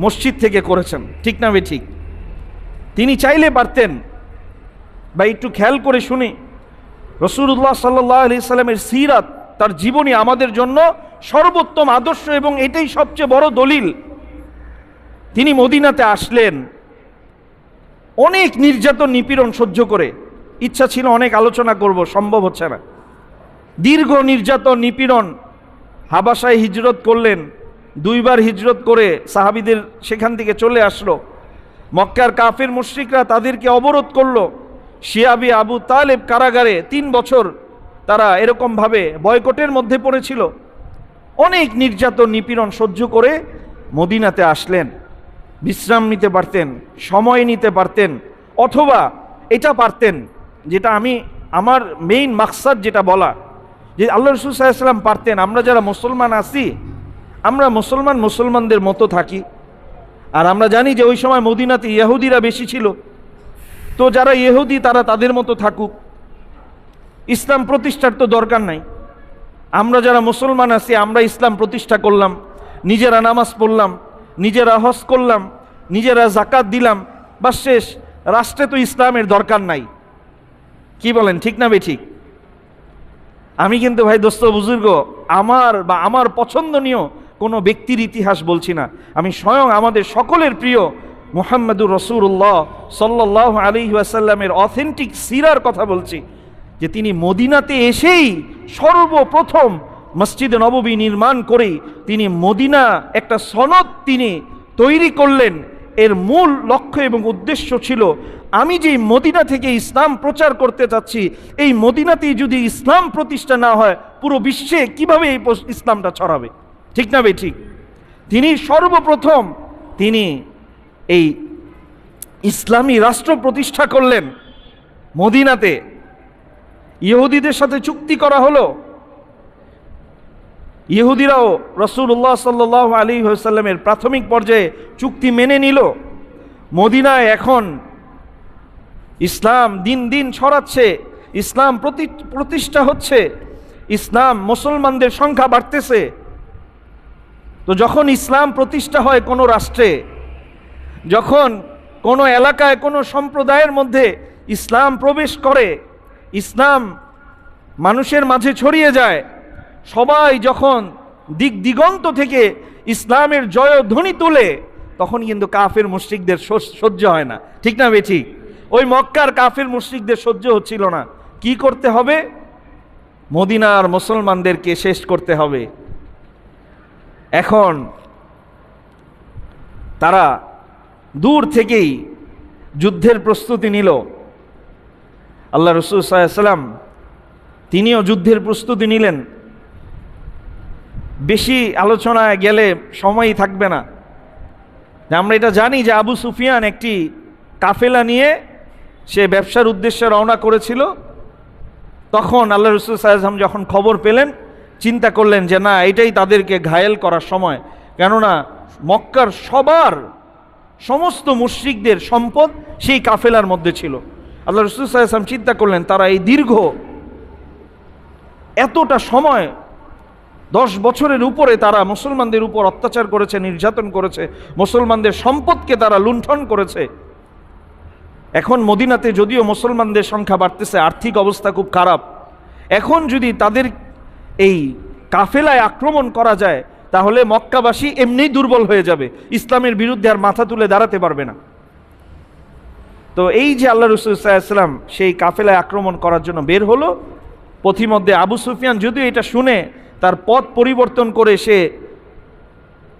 মসজিদ থেকে করেছেন। ঠিক না বে ঠিক? তিনি চাইলে পারতেন, বা একটু খেয়াল করে শুনি, রাসূলুল্লাহ সাল্লাল্লাহু আলাইহি সাল্লামের সিরাত, তার জীবনী আমাদের জন্য সর্বোত্তম আদর্শ, এবং এটাই সবচেয়ে বড় দলিল। তিনি মদিনাতে আসলেন অনেক নির্যাতন নিপীড়ন সহ্য করে, ইচ্ছা ছিল অনেক আলোচনা করব, সম্ভব হচ্ছে না। দীর্ঘ নির্যাতন নিপীড়ন, হাবাসায় হিজরত করলেন, 2 বার হিজরত করে সাহাবীদের সেখান থেকে চলে আসলো। মক্কার কাফের মুশরিকরা তাদেরকে অবরোধ করলো, শিয়াবি আবু তালেব কারাগারে 3 বছর তারা এরকমভাবে বয়কটের মধ্যে পড়েছিল। অনেক নির্যাতন নিপীড়ন সহ্য করে মদিনাতে আসলেন। বিশ্রাম নিতে পারতেন, সময় নিতে পারতেন, অথবা এটা পারতেন, যেটা আমি আমার মেইন মাকসাদ যেটা বলা, যে আল্লাহ রাসূল সাল্লাল্লাহু আলাইহি ওয়াসাল্লাম পারতেন আমরা যারা মুসলমান আছি, আমরা মুসলমানদের মতো থাকি। আর আমরা জানি যে ওই সময় মদিনাতে ইহুদিরা বেশি ছিল, তো যারা ইহুদি তারা তাদের মতো থাকুক, ইসলাম প্রতিষ্ঠার তো দরকার নাই। আমরা যারা মুসলমান আছি আমরা ইসলাম প্রতিষ্ঠা করলাম, নিজেরা নামাজ পড়লাম, নিজেরা হজ করলাম, নিজেরা যাকাত দিলাম, বাস শেষ। রাষ্ট্রে তো ইসলামের দরকার নাই। কি বলেন, ঠিক না বে ঠিক? আমি কিন্তু ভাই দোস্ত বুজুর্গ, আমার পছন্দনীয় কোনো ব্যক্তির ইতিহাস বলছি না, আমি স্বয়ং আমাদের সকলের প্রিয় মুহাম্মদুর রাসূলুল্লাহ সাল্লাল্লাহু আলাইহি ওয়াসাল্লামের অথেন্টিক সিরার কথা বলছি, যে তিনি মদিনাতে এসেই সর্বপ্রথম মসজিদে নববী নির্মাণ করে তিনি মদিনা একটা সনদ তিনি তৈরি করলেন। এর মূল লক্ষ্য এবং উদ্দেশ্য ছিল, আমি যেই মদিনা থেকে ইসলাম প্রচার করতে চাচ্ছি, এই মদিনাতেই যদি ইসলাম প্রতিষ্ঠা না হয়, পুরো বিশ্বে কিভাবে এই ইসলামটা ছড়াবে? ঠিক না বে ঠিক? তিনি সর্বপ্রথম তিনি এই ইসলামী রাষ্ট্র প্রতিষ্ঠা করলেন মদিনাতে। ইহুদিদের সাথে চুক্তি করা হলো, ইহুদিরাও রাসূলুল্লাহ সাল্লাল্লাহু আলাইহি ওয়াসাল্লামের প্রাথমিক পর্যায়ে চুক্তি মেনে নিল। মদিনায় এখন ইসলাম দিন দিন ছড়াচ্ছে, ইসলাম প্রতিষ্ঠা হচ্ছে, ইসলাম মুসলমানদের সংখ্যা বাড়তেছে। তো যখন ইসলাম প্রতিষ্ঠা হয় কোনো রাষ্ট্রে, যখন কোনো এলাকায় কোনো সম্প্রদায়ের মধ্যে ইসলাম প্রবেশ করে, ইসলাম মানুষের মাঝে ছড়িয়ে যায়, সবাই যখন দিক দিগন্ত থেকে ইসলামের জয়ধ্বনি তোলে, তখন কিন্তু কাফের মুশরিকদের সহ্য হয় না। ঠিক না বে ঠিক? ওই মক্কার কাফের মুশরিকদের সহ্য হচ্ছিল না। কি করতে হবে? মদিনার মুসলমানদেরকে শেষ করতে হবে। এখন তারা দূর থেকেই যুদ্ধের প্রস্তুতি নিল। আল্লাহ রাসূল সাল্লাল্লাহু আলাইহি ওয়াসাল্লাম তিনিও যুদ্ধের প্রস্তুতি নিলেন। বেশি আলোচনায় গেলে সময়ই থাকবে না। আমরা এটা জানি যে আবু সুফিয়ান একটি কাফেলা নিয়ে সে ব্যবসার উদ্দেশ্যে রওনা করেছিল। তখন আল্লাহ রাসূল সাল্লাল্লাহু আলাইহি ওয়াসাল্লাম যখন খবর পেলেন, চিন্তা করলেন যে না, এটাই তাদেরকে ঘায়েল করার সময়। কেননা মক্কার সমস্ত মুশরিকদের সম্পদ সেই কাফেলার মধ্যে ছিল। আল্লাহ রাসূল সাল্লাল্লাহু আলাইহি ওয়াসাল্লাম চিন্তা করলেন, তারা এই দীর্ঘ এতটা সময় 10 বছরের উপরে তারা মুসলমানদের উপর অত্যাচার করেছে, নির্যাতন করেছে, মুসলমানদের সম্পদকে তারা লুণ্ঠন করেছে। এখন মদিনাতে যদিও মুসলমানদের সংখ্যা বাড়তেছে, আর্থিক অবস্থা খুব খারাপ, এখন যদি তাদের এই কাফেলায় আক্রমণ করা যায়, তাহলে মক্কাবাসী এমনিই দুর্বল হয়ে যাবে, ইসলামের বিরুদ্ধে আর মাথা তুলে দাঁড়াতে পারবে না। তো এই যে আল্লাহ রাসূল সাল্লাল্লাহু আলাইহি ওয়াসাল্লাম সেই কাফেলায় আক্রমণ করার জন্য বের হলো, পথিমধ্যে আবু সুফিয়ান যদিও এটা শুনে তার পথ পরিবর্তন করে সে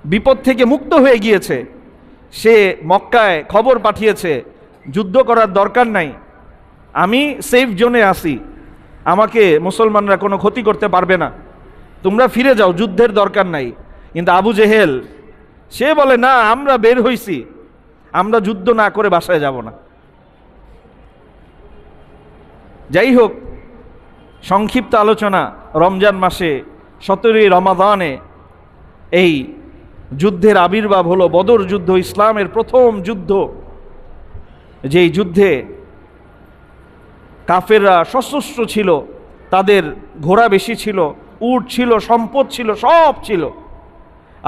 বিপদ থেকে মুক্ত হয়ে গিয়েছে, সে মক্কায় খবর পাঠিয়েছে, যুদ্ধ করার দরকার নাই, আমি সেফ জোনে আছি, আমাকে মুসলমানরা কোনো ক্ষতি করতে পারবে না, তোমরা ফিরে যাও, যুদ্ধের দরকার নাই। কিন্তু আবু জেহেল সে বলে, না, আমরা বের হইছি, আমরা যুদ্ধ না করে বাসায় যাব না। যাই হোক, সংক্ষিপ্ত আলোচনা, রমজান মাসে 17 রমাদানে এই যুদ্ধের আবির্ভাব হলো। বদর যুদ্ধ ইসলামের প্রথম যুদ্ধ, যেই যুদ্ধে কাফেররা সশস্ত্র ছিল, তাদের ঘোড়া বেশি ছিল, উট ছিল, সম্পদ ছিল, সব ছিল,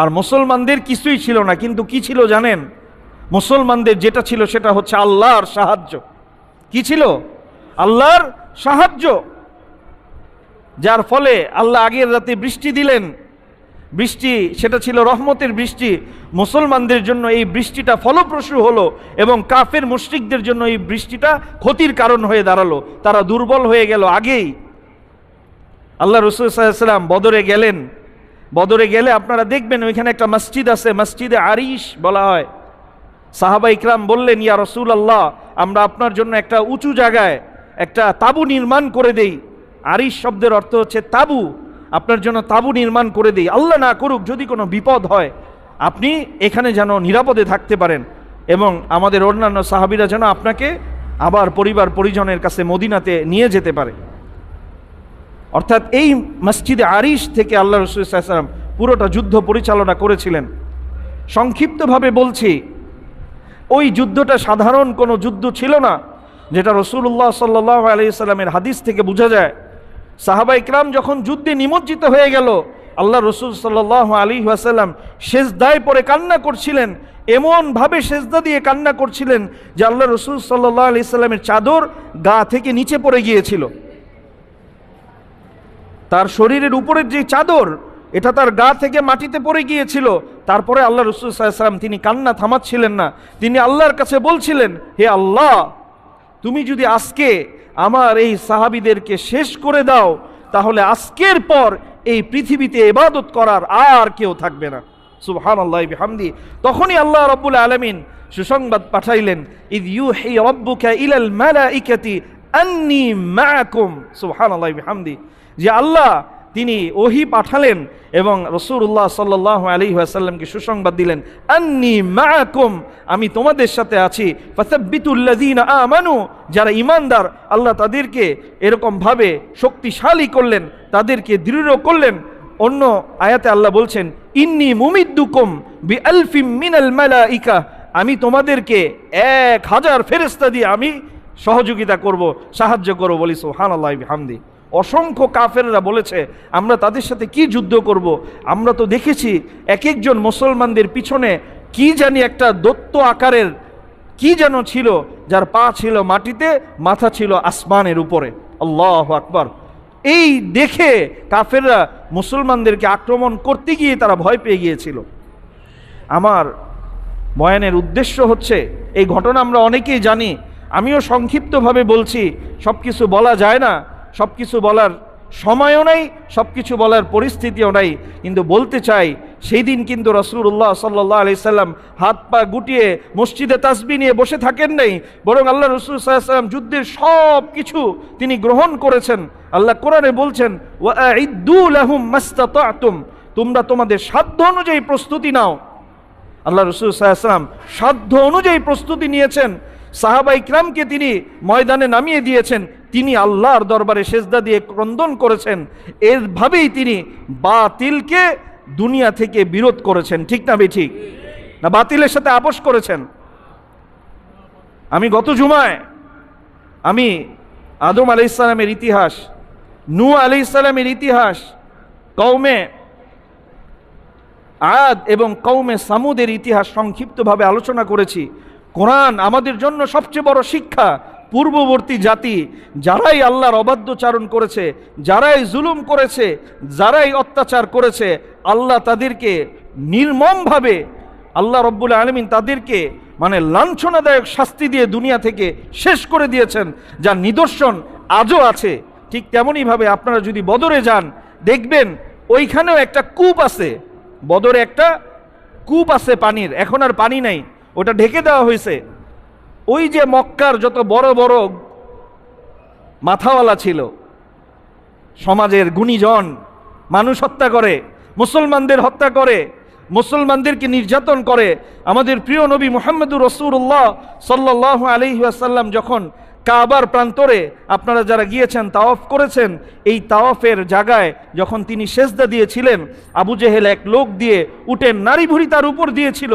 আর মুসলমানদের কিছুই ছিল না। কিন্তু কি ছিল জানেন? মুসলমানদের যেটা ছিল সেটা হচ্ছে আল্লাহর সাহায্য। কি ছিল? আল্লাহর সাহায্য, যার ফলে আল্লাহ আগের রাতে বৃষ্টি দিলেন। বৃষ্টি সেটা ছিল রহমতের বৃষ্টি। মুসলমানদের জন্য এই বৃষ্টিটা ফলপ্রসূ হলো এবং কাফের মুশরিকদের জন্য এই বৃষ্টিটা ক্ষতির কারণ হয়ে দাঁড়ালো। তারা দুর্বল হয়ে গেল আগেই। আল্লাহ রাসূল সাল্লাল্লাহু আলাইহি ওয়াসাল্লাম বদরে গেলেন। বদরে গেলে আপনারা দেখবেন ওইখানে একটা মসজিদ আছে, মসজিদে আরিশ বলা হয়। সাহাবা ইকরাম বললেন, ইয়া রাসূলুল্লাহ, আমরা আপনার জন্য একটা উঁচু জায়গায় একটা তাবু নির্মাণ করে দেই। আরিশ শব্দের অর্থ হচ্ছে তাবু, আপনার জন্য তাবু নির্মাণ করে দেই, আল্লাহ না করুক যদি কোনো বিপদ হয় আপনি এখানে যেন নিরাপদে থাকতে পারেন এবং আমাদের অন্যান্য সাহাবীরা যেন আপনাকে আবার পরিবার পরিজনের কাছে মদিনাতে নিয়ে যেতে পারে। অর্থাৎ এই মসজিদে আরিশ থেকে আল্লাহ রাসূল সাল্লাল্লাহু আলাইহি ওয়াসাল্লাম পুরোটা যুদ্ধ পরিচালনা করেছিলেন। সংক্ষিপ্তভাবে বলছি, ওই যুদ্ধটা সাধারণ কোনো যুদ্ধ ছিল না, যেটা রাসূলুল্লাহ সাল্লাল্লাহু আলাইহি ওয়াসাল্লামের হাদিস থেকে বোঝা যায়। সাহাবা ইকরাম যখন যুদ্ধে নিমজ্জিত হয়ে গেল, আল্লাহ রাসূল সাল্লাল্লাহু আলাইহি ওয়াসাল্লাম সেজদায় পড়ে কান্না করছিলেন, এমনভাবে সেজদা দিয়ে কান্না করছিলেন যে আল্লাহ রাসূল সাল্লাল্লাহু আলাইহি ওয়াসাল্লামের চাদর গা থেকে নিচে পড়ে গিয়েছিল। তার শরীরের উপরের যে চাদর এটা তার গা থেকে মাটিতে পড়ে গিয়েছিল। তারপরে আল্লাহ রাসূল সাল্লাল্লাহু আলাইহি ওয়াসাল্লাম তিনি কান্না থামাচ্ছিলেন না, তিনি আল্লাহর কাছে বলছিলেন, হে আল্লাহ, তুমি যদি আজকে আমার এই সাহাবীদেরকে শেষ করে দাও, তাহলে আজকের পর এই পৃথিবীতে ইবাদত করার আর কেউ থাকবে না। সুবহানাল্লাহি বিহামদি। তখনই আল্লাহ রাব্বুল আলামিন সুসংবাদ পাঠাইলেন, ইয ইউহি রাব্বুকা ইলাল মালাইকাতি আন্নী মাআকুম। সুবহানাল্লাহি বিহামদি। যে আল্লাহ তিনি ওহী পাঠালেন এবং রাসূলুল্লাহ সাল্লাল্লাহু আলাইহি ওয়াসাল্লামকে সুসংবাদ দিলেন, আন্নী মাআকুম, আমি তোমাদের সাথে আছি। ফাসাব্বিতুল্লাযীনা আমানু, যারা ঈমানদার আল্লাহ তাদেরকে এরকম ভাবে শক্তিশালী করলেন, তাদেরকে দৃঢ় করলেন। অন্য আয়াতে আল্লাহ বলছেন, ইন্নী মুমিদ্দুকুম বিআলফিম মিনাল মালাইকা, আমি তোমাদেরকে 1000 ফেরেশতা দিয়ে আমি সহযোগিতা করব, সাহায্য করব। বলি সুবহানাল্লাহি বিহামদি। অসংখ্য কাফেররা বলেছে আমরা তাদের সাথে কি যুদ্ধ করব? আমরা তো দেখেছি এক একজন মুসলমানদের পিছনে কি জানি একটা দৈত্য আকারের কি যেন ছিল, যার পা ছিল মাটিতে, মাথা ছিল আসমানের উপরে। আল্লাহু আকবার। এই দেখে কাফেররা মুসলমানদেরকে আক্রমণ করতে গিয়ে তারা ভয় পেয়ে গিয়েছিল। আমার বয়ানের উদ্দেশ্য হচ্ছে, এই ঘটনা আমরা অনেকেই জানি, আমিও সংক্ষিপ্তভাবে বলছি, সব কিছু বলা যায় না, সব কিছু বলার সময়ও নাই, সব কিছু বলার পরিস্থিতিও নাই, কিন্তু বলতে চাই সেই দিন কিন্তু রাসূলুল্লাহ সাল্লাল্লাহু আলাইহি সাল্লাম হাত পা গুটিয়ে মসজিদে তাসবিহ নিয়ে বসে থাকেন নাই, বরং আল্লাহ রাসূল সাল্লাল্লাহু আলাইহি সাল্লাম যুদ্ধের সব কিছু তিনি গ্রহণ করেছেন। আল্লাহ কোরআনে বলছেন, ওয়া আইদ্দু লাহুম মাস্তাতা'তুম, তোমরা তোমাদের সাধ্য অনুযায়ী প্রস্তুতি নাও। আল্লাহ রাসূল সাল্লাল্লাহু আলাইহি সাল্লাম সাধ্য অনুযায়ী প্রস্তুতি নিয়েছেন। সাহাবা ইকরামকে তিনি ময়দানে নামিয়ে দিয়েছেন, তিনি আল্লাহর দরবারে সেজদা দিয়ে ক্রন্দন করেছেন। এরভাবেই তিনি বাতিলকে দুনিয়া থেকে বিরোধ করেছেন। ঠিক না বেঠিক? না বাতিলের সাথে আপোষ করেছেন? আমি গত জুমায় আমি আদম আলাইহিস সালামের ইতিহাস, নূহ আলাইহিস সালামের ইতিহাস, কওমে আদ এবং কওমে সামুদের ইতিহাস সংক্ষিপ্তভাবে আলোচনা করেছি। কোরআন আমাদের জন্য সবচেয়ে বড় শিক্ষা। পূর্ববর্তী জাতি যারাই আল্লাহর অবাধ্যচারণ করেছে, যারাই জুলুম করেছে, যারাই অত্যাচার করেছে, আল্লাহ তাদেরকে নির্মমভাবে, আল্লাহ রব্বুল আলামিন তাদেরকে লাঞ্ছনাদায়ক শাস্তি দিয়ে দুনিয়া থেকে শেষ করে দিয়েছেন, যার নিদর্শন আজও আছে। ঠিক তেমনইভাবে আপনারা যদি বদরে যান, দেখবেন ওইখানেও একটা কূপ আছে। বদরে একটা কূপ আছে পানির, এখন আর পানি নাই, ওটা ঢেকে দেওয়া হয়েছে। ওই যে মক্কার যত বড় বড় মাথাওয়ালা ছিল, সমাজের গুণীজন, মানুষ হত্যা করে, মুসলমানদের হত্যা করে, মুসলমানদেরকে নির্যাতন করে। আমাদের প্রিয় নবী মুহাম্মদুর রাসূলুল্লাহ সাল্লাল্লাহু আলাইহি ওয়াসাল্লাম যখন কাবার প্রান্তরে, আপনারা যারা গিয়েছেন তাওয়াফ করেছেন, এই তাওয়াফের জায়গায় যখন তিনি সেজদা দিয়েছিলেন, আবু জেহেল এক লোক দিয়ে উটের নারী ভুঁড়ি তার উপর দিয়েছিল।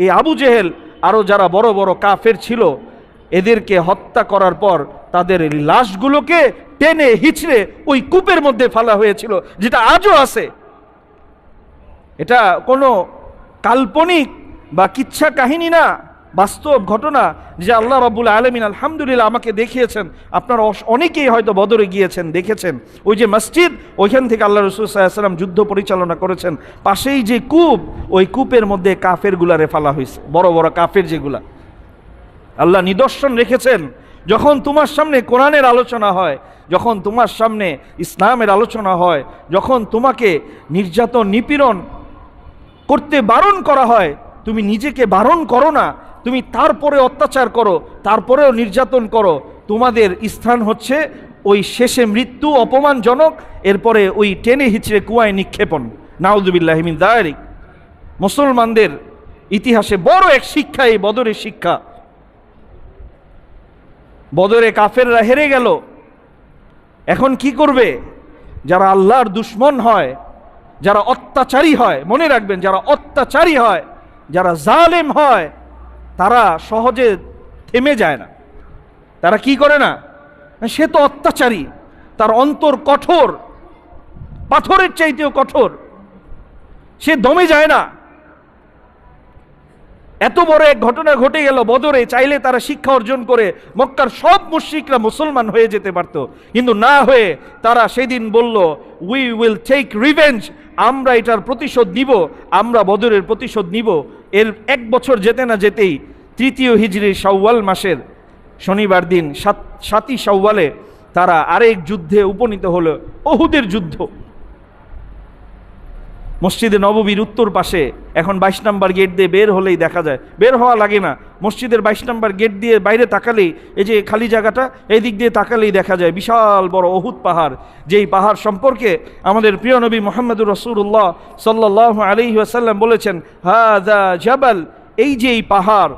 এই আবু জেহেল আরও যারা বড় বড় কাফের ছিল, এদেরকে হত্যা করার পর তাদের লাশগুলোকে টেনে হিচড়ে ওই কূপের মধ্যে ফেলা হয়েছিল, যেটা আজও আছে। এটা কোনো কাল্পনিক বা কিচ্ছা কাহিনী না, বাস্তব ঘটনা, যে আল্লাহ রাব্বুল আলামিন আলহামদুলিল্লাহ আমাকে দেখিয়েছেন। আপনারা অনেকেই হয়তো বদরে গিয়েছেন, দেখেছেন ওই যে মসজিদ, ওইখান থেকে আল্লাহ রাসূল সাল্লাল্লাহু আলাইহি ওয়াসাল্লাম যুদ্ধ পরিচালনা করেছেন। পাশেই যে কূপ, ওই কূপের মধ্যে কাফেরগুলারে ফেলা হয়েছে, বড় বড় কাফের যেগুলা। আল্লাহ নিদর্শন রেখেছেন, যখন তোমার সামনে কোরআনের আলোচনা হয়, যখন তোমার সামনে ইসলামের আলোচনা হয়, যখন তোমাকে নির্যাতন নিপীড়ন করতে বারণ করা হয়, তুমি নিজেকে বারণ করো না, তুমি তারপরে অত্যাচার করো, তারপরেও নির্যাতন করো, তোমাদের স্থান হচ্ছে ওই শেষে মৃত্যু অপমানজনক, এরপরে ওই টেনে হিচড়ে কুয়ায় নিক্ষেপণ। নাউযুবিল্লাহি মিন যালিক। মুসলমানদের ইতিহাসে বড় এক শিক্ষা এই বদরের শিক্ষা। বদরে কাফেররা হেরে গেল, এখন কি করবে? যারা আল্লাহর দুশমন হয়, যারা অত্যাচারী হয়, মনে রাখবেন, যারা অত্যাচারী হয়, যারা জালেম হয়, তারা সহজে থেমে যায় না। তারা কি করে না? সে তো অত্যাচারী, তার অন্তর কঠোর, পাথরের চাইতেও কঠোর, সে দমে যায় না। এত বড় এক ঘটনা ঘটে গেল বদরে, চাইলে তারা শিক্ষা অর্জন করে মক্কার সব মুশরিকরা মুসলমান হয়ে যেতে পারত, কিন্তু না হয়ে তারা সেদিন বলল, উই উইল টেক রিভেঞ্জ, আমরা এটার প্রতিশোধ নিব, আমরা বদরের প্রতিশোধ নিব। এর এক বছর যেতে না যেতেই 3য় হিজরি শাওয়াল মাসের শনিবার দিন 7ই শাওয়ালে তারা আরেক যুদ্ধে উপনীত হলো, উহুদের যুদ্ধ। মসজিদে নববীর উত্তর পাশে এখন 22 নম্বর গেট দিয়ে বের হলেই দেখা যায়, বের হওয়া লাগে না, মসজিদের 22 নম্বর গেট দিয়ে বাইরে তাকালেই, এই যে খালি জায়গাটা, এই দিক দিয়ে তাকালেই দেখা যায় বিশাল বড় উহুদ পাহাড়। যেই পাহাড় সম্পর্কে আমাদের প্রিয় নবী মুহাম্মদুর রাসূলুল্লাহ সাল্লাল্লাহু আলাইহি ওয়াসাল্লাম বলেছেন, হাযা জাবাল, এই যে এই পাহাড়,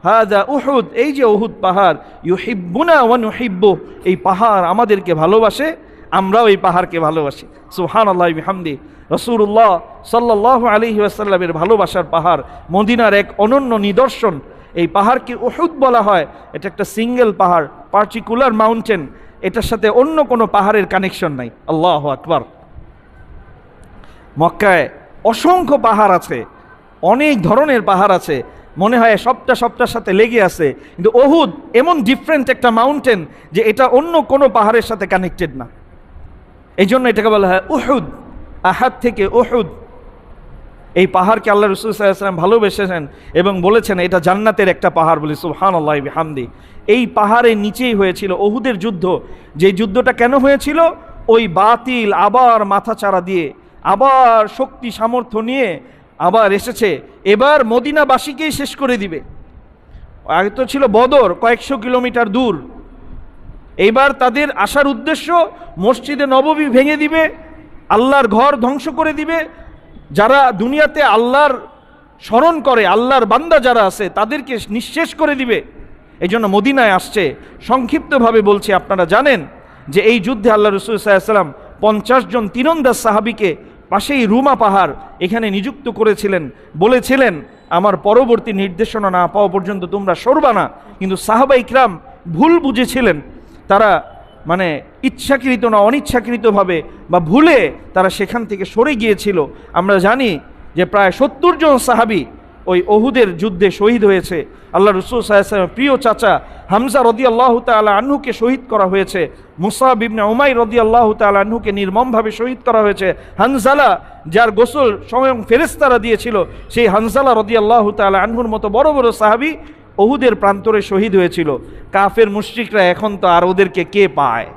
হাযা উহুদ, এই যে উহুদ পাহাড়, ইউহিব্বুনা ওয়া নুহিব্বু, এই পাহাড় আমাদেরকে ভালোবাসে, আমরাও এই পাহাড়কে ভালোবাসি। সুবহানাল্লাহি বিহামদি। রাসূলুল্লাহ সাল্লাল্লাহু আলাইহি ওয়াসাল্লামের ভালোবাসার পাহাড়, মদিনার এক অনন্য নিদর্শন। এই পাহাড়কে উহুদ বলা হয়। এটা একটা সিঙ্গেল পাহাড়, পার্টিকুলার মাউন্টেন, এটার সাথে অন্য কোনো পাহাড়ের কানেকশন নাই। আল্লাহু আকবার। মক্কায় অসংখ্য পাহাড় আছে, অনেক ধরনের পাহাড় আছে, মনে হয় সবটার সাথে লেগে আছে, কিন্তু উহুদ এমন ডিফারেন্ট একটা মাউন্টেন যে এটা অন্য কোনো পাহাড়ের সাথে কানেক্টেড না। এই জন্য এটাকে বলা হয় উহুদ, আহাদ থেকে উহুদ। এই পাহাড়কে আল্লাহ রাসূল সাল্লাল্লাহু আলাইহি ওয়াসাল্লাম ভালোবেসেছেন এবং বলেছেন এটা জান্নাতের একটা পাহাড়, বলি সুবহানাল্লাহি বিহামদি। এই পাহাড়ের নিচেই হয়েছিল উহুদের যুদ্ধ। যে যুদ্ধটা কেন হয়েছিল? ওই বাতিল আবার মাথাচাড়া দিয়ে, আবার শক্তি সামর্থ্য নিয়ে আবার এসেছে, এবার মদিনাবাসীকেই শেষ করে দিবে। আগে তো ছিল বদর, কয়েকশো কিলোমিটার দূর, এইবার তাদের আসার উদ্দেশ্য মসজিদে নববী ভেঙে দিবে, আল্লাহর ঘর ধ্বংস করে দিবে। যারা দুনিয়াতে আল্লাহর স্মরণ করে, আল্লাহর বান্দা যারা আছে তাদেরকে নিঃশেষ করে দিবে। এই জন্য মদিনায় আসছে। সংক্ষিপ্তভাবে বলছি, আপনারা জানেন যে এই যুদ্ধে আল্লাহ রাসূল সাল্লাল্লাহু আলাইহি ওয়াসাল্লাম 50 জন তীরন্দাজ সাহাবীকে পাশেই রুমা পাহাড় এখানে নিযুক্ত করেছিলেন, বলেছিলেন আমার পরবর্তী নির্দেশনা না পাওয়া পর্যন্ত তোমরা সরবা না। কিন্তু সাহাবা ইকরাম ভুল বুঝেছিলেন, তারা মানে ইচ্ছাকৃত না অনিচ্ছাকৃতভাবে বা ভুলে তারা সেখান থেকে সরে গিয়েছিল। আমরা জানি যে প্রায় 70 জন সাহাবী ওই উহুদের যুদ্ধে শহীদ হয়েছে। আল্লাহ রাসূল সাল্লাল্লাহু আলাইহি ওয়াসাল্লামের প্রিয় চাচা হামজা রাদিয়াল্লাহু তাআলা আনহুকে শহীদ করা হয়েছে। মুসাব ইবনে উমাইর রাদিয়াল্লাহু তাআলা আনহুকে নির্মমভাবে শহীদ করা হয়েছে। হানজালা, যার গোসল স্বয়ং ফেরেশতারা দিয়েছিল, সেই হানজালা রাদিয়াল্লাহু তাআলা আনহুর মতো বড় বড় সাহাবী উহুদের প্রান্তরে শহীদ হয়েছিল। কাফের মুশরিকরা এখন তো আর ওদেরকে কে পায়?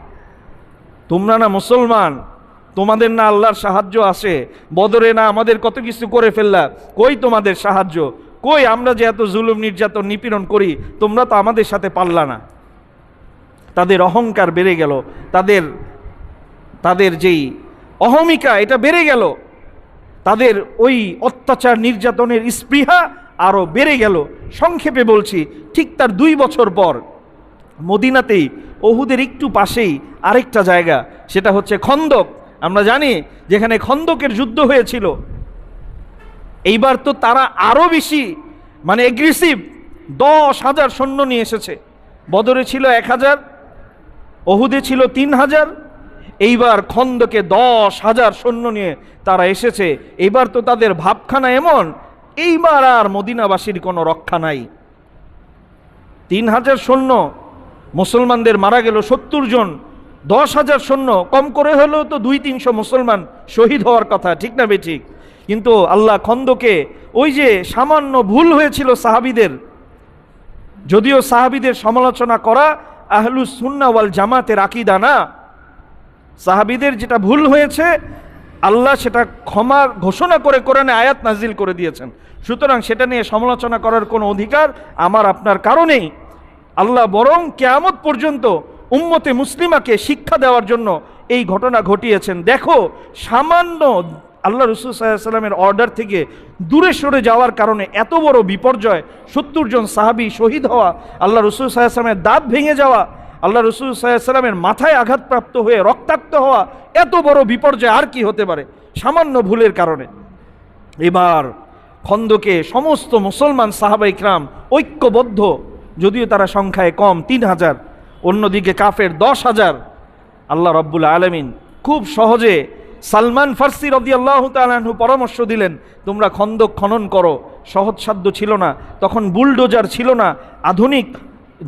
তোমরা না মুসলমান, তোমাদের না আল্লাহর সাহায্য আসে, বদরে না আমাদের কত কিছু করে ফেললা, কই তোমাদের সাহায্য? কই আমরা যে এত জুলুম নির্যাতন নিপীড়ন করি, তোমরা তো আমাদের সাথে পারলা না। তাদের অহংকার বেড়ে গেল, তাদের যেই অহমিকা এটা বেড়ে গেল, তাদের ওই অত্যাচার নির্যাতনের স্পৃহা আরও বেড়ে গেল। সংক্ষেপে বলছি, ঠিক তার 2 বছর পর মদিনাতেই উহুদের একটু পাশেই আরেকটা জায়গা, সেটা হচ্ছে খন্দক। আমরা জানি যেখানে খন্দকের যুদ্ধ হয়েছিল। এইবার তো তারা আরো বেশি মানে এগ্রেসিভ, 10,000 সৈন্য নিয়ে এসেছে। বদরে ছিল 1,000, উহুদে ছিল 3,000, এইবার খন্দকে 10,000 সৈন্য নিয়ে তারা এসেছে। এইবার তো তাদের ভাবখানা এমন, এইবার আর মদিনাবাসীর কোনো রক্ষা নাই। 3,000 সৈন্য, মুসলমানদের মারা গেল 70 জন, 10,000 সৈন্য, কম করে হলেও তো 200-300 মুসলমান শহীদ হওয়ার কথা, ঠিক না বেঠিক? কিন্তু আল্লাহ খন্দকে ওই যে সামান্য ভুল হয়েছিল সাহাবীদের, যদিও সাহাবীদের সমালোচনা করা আহলুস সুন্নাহ ওয়াল জামাতের আকীদা না, সাহাবীদের যেটা ভুল হয়েছে আল্লাহ সেটা ক্ষমা ঘোষণা করে কোরআনে আয়াত নাজিল করে দিয়েছেন। সুতরাং সেটা নিয়ে সমালোচনা করার কোনো অধিকার আমার আপনার কারণেই। আল্লাহ বরং কিয়ামত পর্যন্ত উম্মতে মুসলিমাকে শিক্ষা দেওয়ার জন্য এই ঘটনা ঘটিয়েছেন। দেখো, সামান্য আল্লাহ রাসূল সাল্লাল্লাহু আলাইহি ওয়াসাল্লামের অর্ডার থেকে দূরে সরে যাওয়ার কারণে এত বড় বিপর্যয়, 70 জন সাহাবী শহীদ হওয়া, আল্লাহ রাসূল সাল্লাল্লাহু আলাইহি ওয়াসাল্লামের দাঁত ভেঙে যাওয়া, আল্লাহ রাসূল সাল্লাল্লাহু আলাইহি ওয়াসাল্লামের মাথায় আঘাতপ্রাপ্ত হয়ে রক্তাক্ত হওয়া, এত বড় বিপর্যয় আর কি হতে পারে সামান্য ভুলের কারণে? এবার খন্দকে সমস্ত মুসলমান সাহাবা ইকরাম ঐক্যবদ্ধ, যদিও তারা সংখ্যায় কম 3,000, অন্যদিকে কাফের 10,000। আল্লাহ রাব্বুল আলামিন খুব সহজে সালমান ফারসি রাদিয়াল্লাহু তাআলা আনহু পরামর্শ দিলেন, তোমরা খন্দক খনন করো, সহজসাধ্য ছিল না, তখন বুলডোজার ছিল না, আধুনিক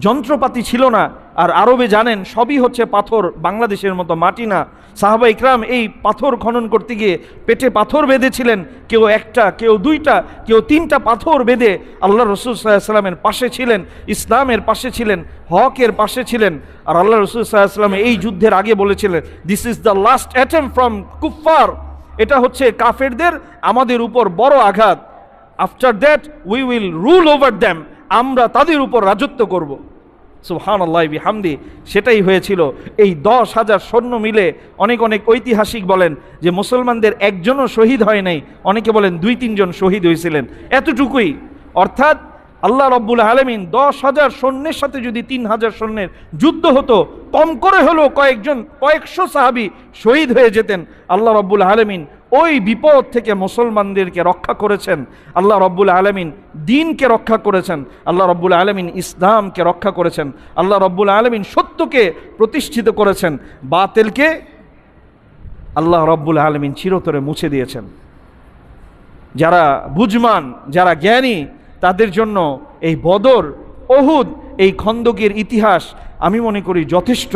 যন্ত্রপাতি ছিল না। আর আরবে জানেন সবই হচ্ছে পাথর, বাংলাদেশের মতো মাটি না। সাহাবা ইকরাম এই পাথর খনন করতে গিয়ে পেটে পাথর বেঁধেছিলেন, কেউ একটা, কেউ দুইটা, কেউ তিনটা পাথর বেঁধে আল্লাহ রসুল সাল্লাল্লাহু আলাইহি ওয়াসাল্লামের পাশে ছিলেন, ইসলামের পাশে ছিলেন, হকের পাশে ছিলেন। আর আল্লাহ রসুল সাল্লাল্লাহু আলাইহি ওয়াসাল্লাম এই যুদ্ধের আগে বলেছিলেন, this is the last attempt from কুফফার, এটা হচ্ছে কাফেরদের আমাদের উপর বড় আঘাত। After that we will rule over them, আমরা তাদের উপর রাজত্ব করব। সুবহানাল্লাহ বিহামদি। সেটাই হয়েছিল। এই 10,000 সৈন্য মিলে অনেক অনেক ঐতিহাসিক বলেন যে মুসলমানদের একজনও শহীদ হয় নাই, অনেকে বলেন 2-3 জন শহীদ হয়েছিলেন, এতটুকুই। অর্থাৎ আল্লাহ রব্বুল আলামিন 10,000 সৈন্যের সাথে যদি 3,000 সৈন্যের যুদ্ধ হতো, কম করে হলেও কয়েকশো সাহাবী শহীদ হয়ে যেতেন। আল্লাহ রব্বুল আলামিন ওই বিপদ থেকে মুসলমানদেরকে রক্ষা করেছেন। আল্লাহ রব্বুল আলামিন দ্বীনকে রক্ষা করেছেন, আল্লাহ রব্বুল আলামিন ইসলামকে রক্ষা করেছেন, আল্লাহ রব্বুল আলামিন সত্যকে প্রতিষ্ঠিত করেছেন, বাতিলকে আল্লাহ রব্বুল আলামিন চিরতরে মুছে দিয়েছেন। যারা বুঝমান, যারা জ্ঞানী, তাদের জন্য এই বদর, উহুদ, এই খন্দকের ইতিহাস আমি মনে করি যথেষ্ট।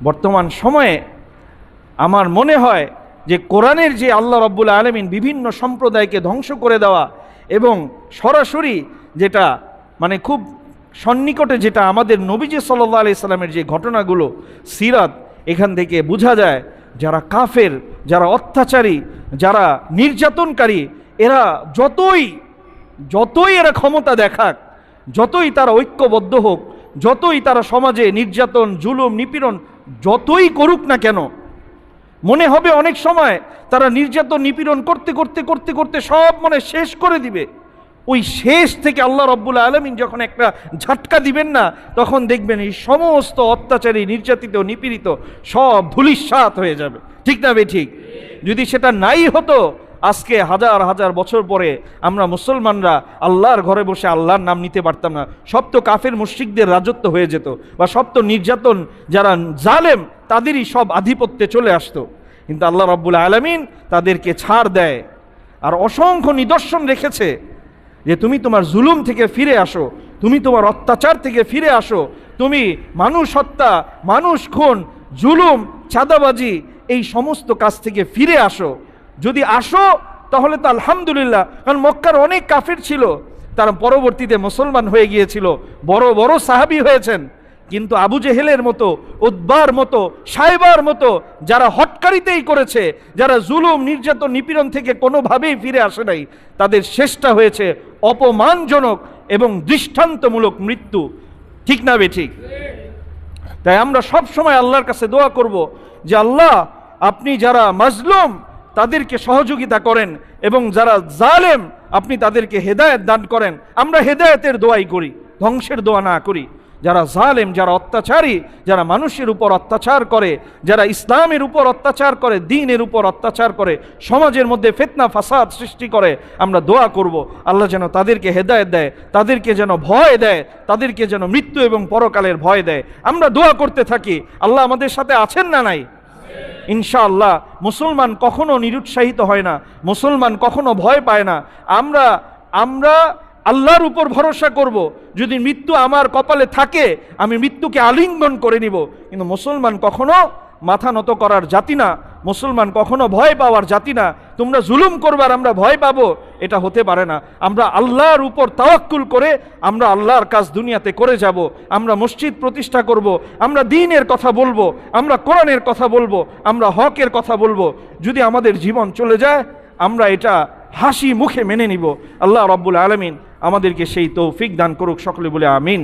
বর্তমান সময়ে আমার মনে হয় যে কোরআনের যে আল্লাহ রব্বুল আলামিন বিভিন্ন সম্প্রদায়কে ধ্বংস করে দেওয়া এবং সরাসরি যেটা মানে খুব সন্নিকটে যেটা আমাদের নবীজি সাল্লাল্লাহু আলাইহি সাল্লামের যে ঘটনাগুলো, সিরাত, এখান থেকে বোঝা যায় যারা কাফের, যারা অত্যাচারী, যারা নির্যাতনকারী, এরা যতই এরা ক্ষমতা দেখাক, যতই তারা ঐক্যবদ্ধ হোক, যতই তারা সমাজে নির্যাতন, জুলুম, নিপীড়ন যতই করুক না কেন, মনে হবে অনেক সময় তারা নির্যাতন নিপীড়ন করতে করতে করতে করতে সব মনে শেষ করে দিবে। ওই শেষ থেকে আল্লাহ রব্বুল আলামিন যখন একটা ঝটকা দিবেন না, তখন দেখবেন এই সমস্ত অত্যাচারী, নির্যাতিত, নিপীড়িত সব ধূলিসাৎ হয়ে যাবে। ঠিক না বে ঠিক? যদি সেটা নাই হতো, আজকে হাজার হাজার বছর পরে আমরা মুসলমানরা আল্লাহর ঘরে বসে আল্লাহর নাম নিতে পারতাম না। সব তো কাফের মুশরিকদের রাজত্ব হয়ে যেত, বা সব তো নির্যাতন, যারা জালেম তাদেরই সব আধিপত্যে চলে আসতো। কিন্তু আল্লাহ রাব্বুল আলামিন তাদেরকে ছাড় দেয়, আর অসংখ্য নিদর্শন রেখেছে যে তুমি তোমার জুলুম থেকে ফিরে আসো, তুমি তোমার অত্যাচার থেকে ফিরে আসো, তুমি মানুষ হত্যা, মানুষ খুন, জুলুম, চাঁদাবাজি, এই সমস্ত কাজ থেকে ফিরে আসো। যদি আসো তাহলে তো আলহামদুলিল্লাহ, কারণ মক্কার অনেক কাফির ছিল, তারা পরবর্তীতে মুসলমান হয়ে গিয়েছিল, বড় বড় সাহাবী হয়েছেন। কিন্তু আবু জেহেলের মতো, উতবার মতো, সাইবার মতো যারা হটকারিতেই করেছে, যারা জুলুম, নির্যাতন, নিপীড়ন থেকে কোনোভাবেই ফিরে আসে নাই, তাদের শেষটা হয়েছে অপমানজনক এবং দৃষ্টান্তমূলক মৃত্যু। ঠিক না বে ঠিক? তাই আমরা সব সময় আল্লাহর কাছে দোয়া করব যে আল্লাহ, আপনি যারা মাজলুম তাদেরকে সহযোগিতা করেন, এবং যারা জালেম আপনি তাদেরকে হেদায়েত দান করেন। আমরা হেদায়েতের দোয়াই করি, ধ্বংসের দোয়া না করি। যারা জালেম, যারা অত্যাচারী, যারা মানুষের উপর অত্যাচার করে, যারা ইসলামের উপর অত্যাচার করে, দ্বীনের উপর অত্যাচার করে, সমাজের মধ্যে ফিতনা ফাসাদ সৃষ্টি করে, আমরা দোয়া করব আল্লাহ যেন তাদেরকে হেদায়েত দেয়, তাদেরকে যেন ভয় দেয়, তাদেরকে যেন মৃত্যু এবং পরকালের ভয় দেয়। আমরা দোয়া করতে থাকি। আল্লাহ আমাদের সাথে আছেন না নাই? ইনশাআল্লাহ। মুসলমান কখনো নিরুৎসাহিত হয় না, মুসলমান কখনো ভয় পায় না। আমরা আল্লাহর উপর ভরসা করব। যদি মৃত্যু আমার কপালে থাকে, আমি মৃত্যুকে আলিঙ্গন করে নিব। কিন্তু মুসলমান কখনো মাথা নত করার জাতি না, মুসলমান কখনো ভয় পাওয়ার জাতি না। তোমরা জুলুম করবার আমরা ভয় পাবো, এটা হতে পারে না। আমরা আল্লাহর উপর তাওয়াক্কুল করে আমরা আল্লাহর কাজ দুনিয়াতে করে যাব। আমরা মসজিদ প্রতিষ্ঠা করব, আমরা দ্বীনের কথা বলবো, আমরা কোরআনের কথা বলবো, আমরা হকের কথা বলবো। যদি আমাদের জীবন চলে যায়, আমরা এটা হাসি মুখে মেনে নিব। আল্লাহ রাব্বুল আলামিন আমাদেরকে সেই তৌফিক দান করুক। সকলে বলে আমিন।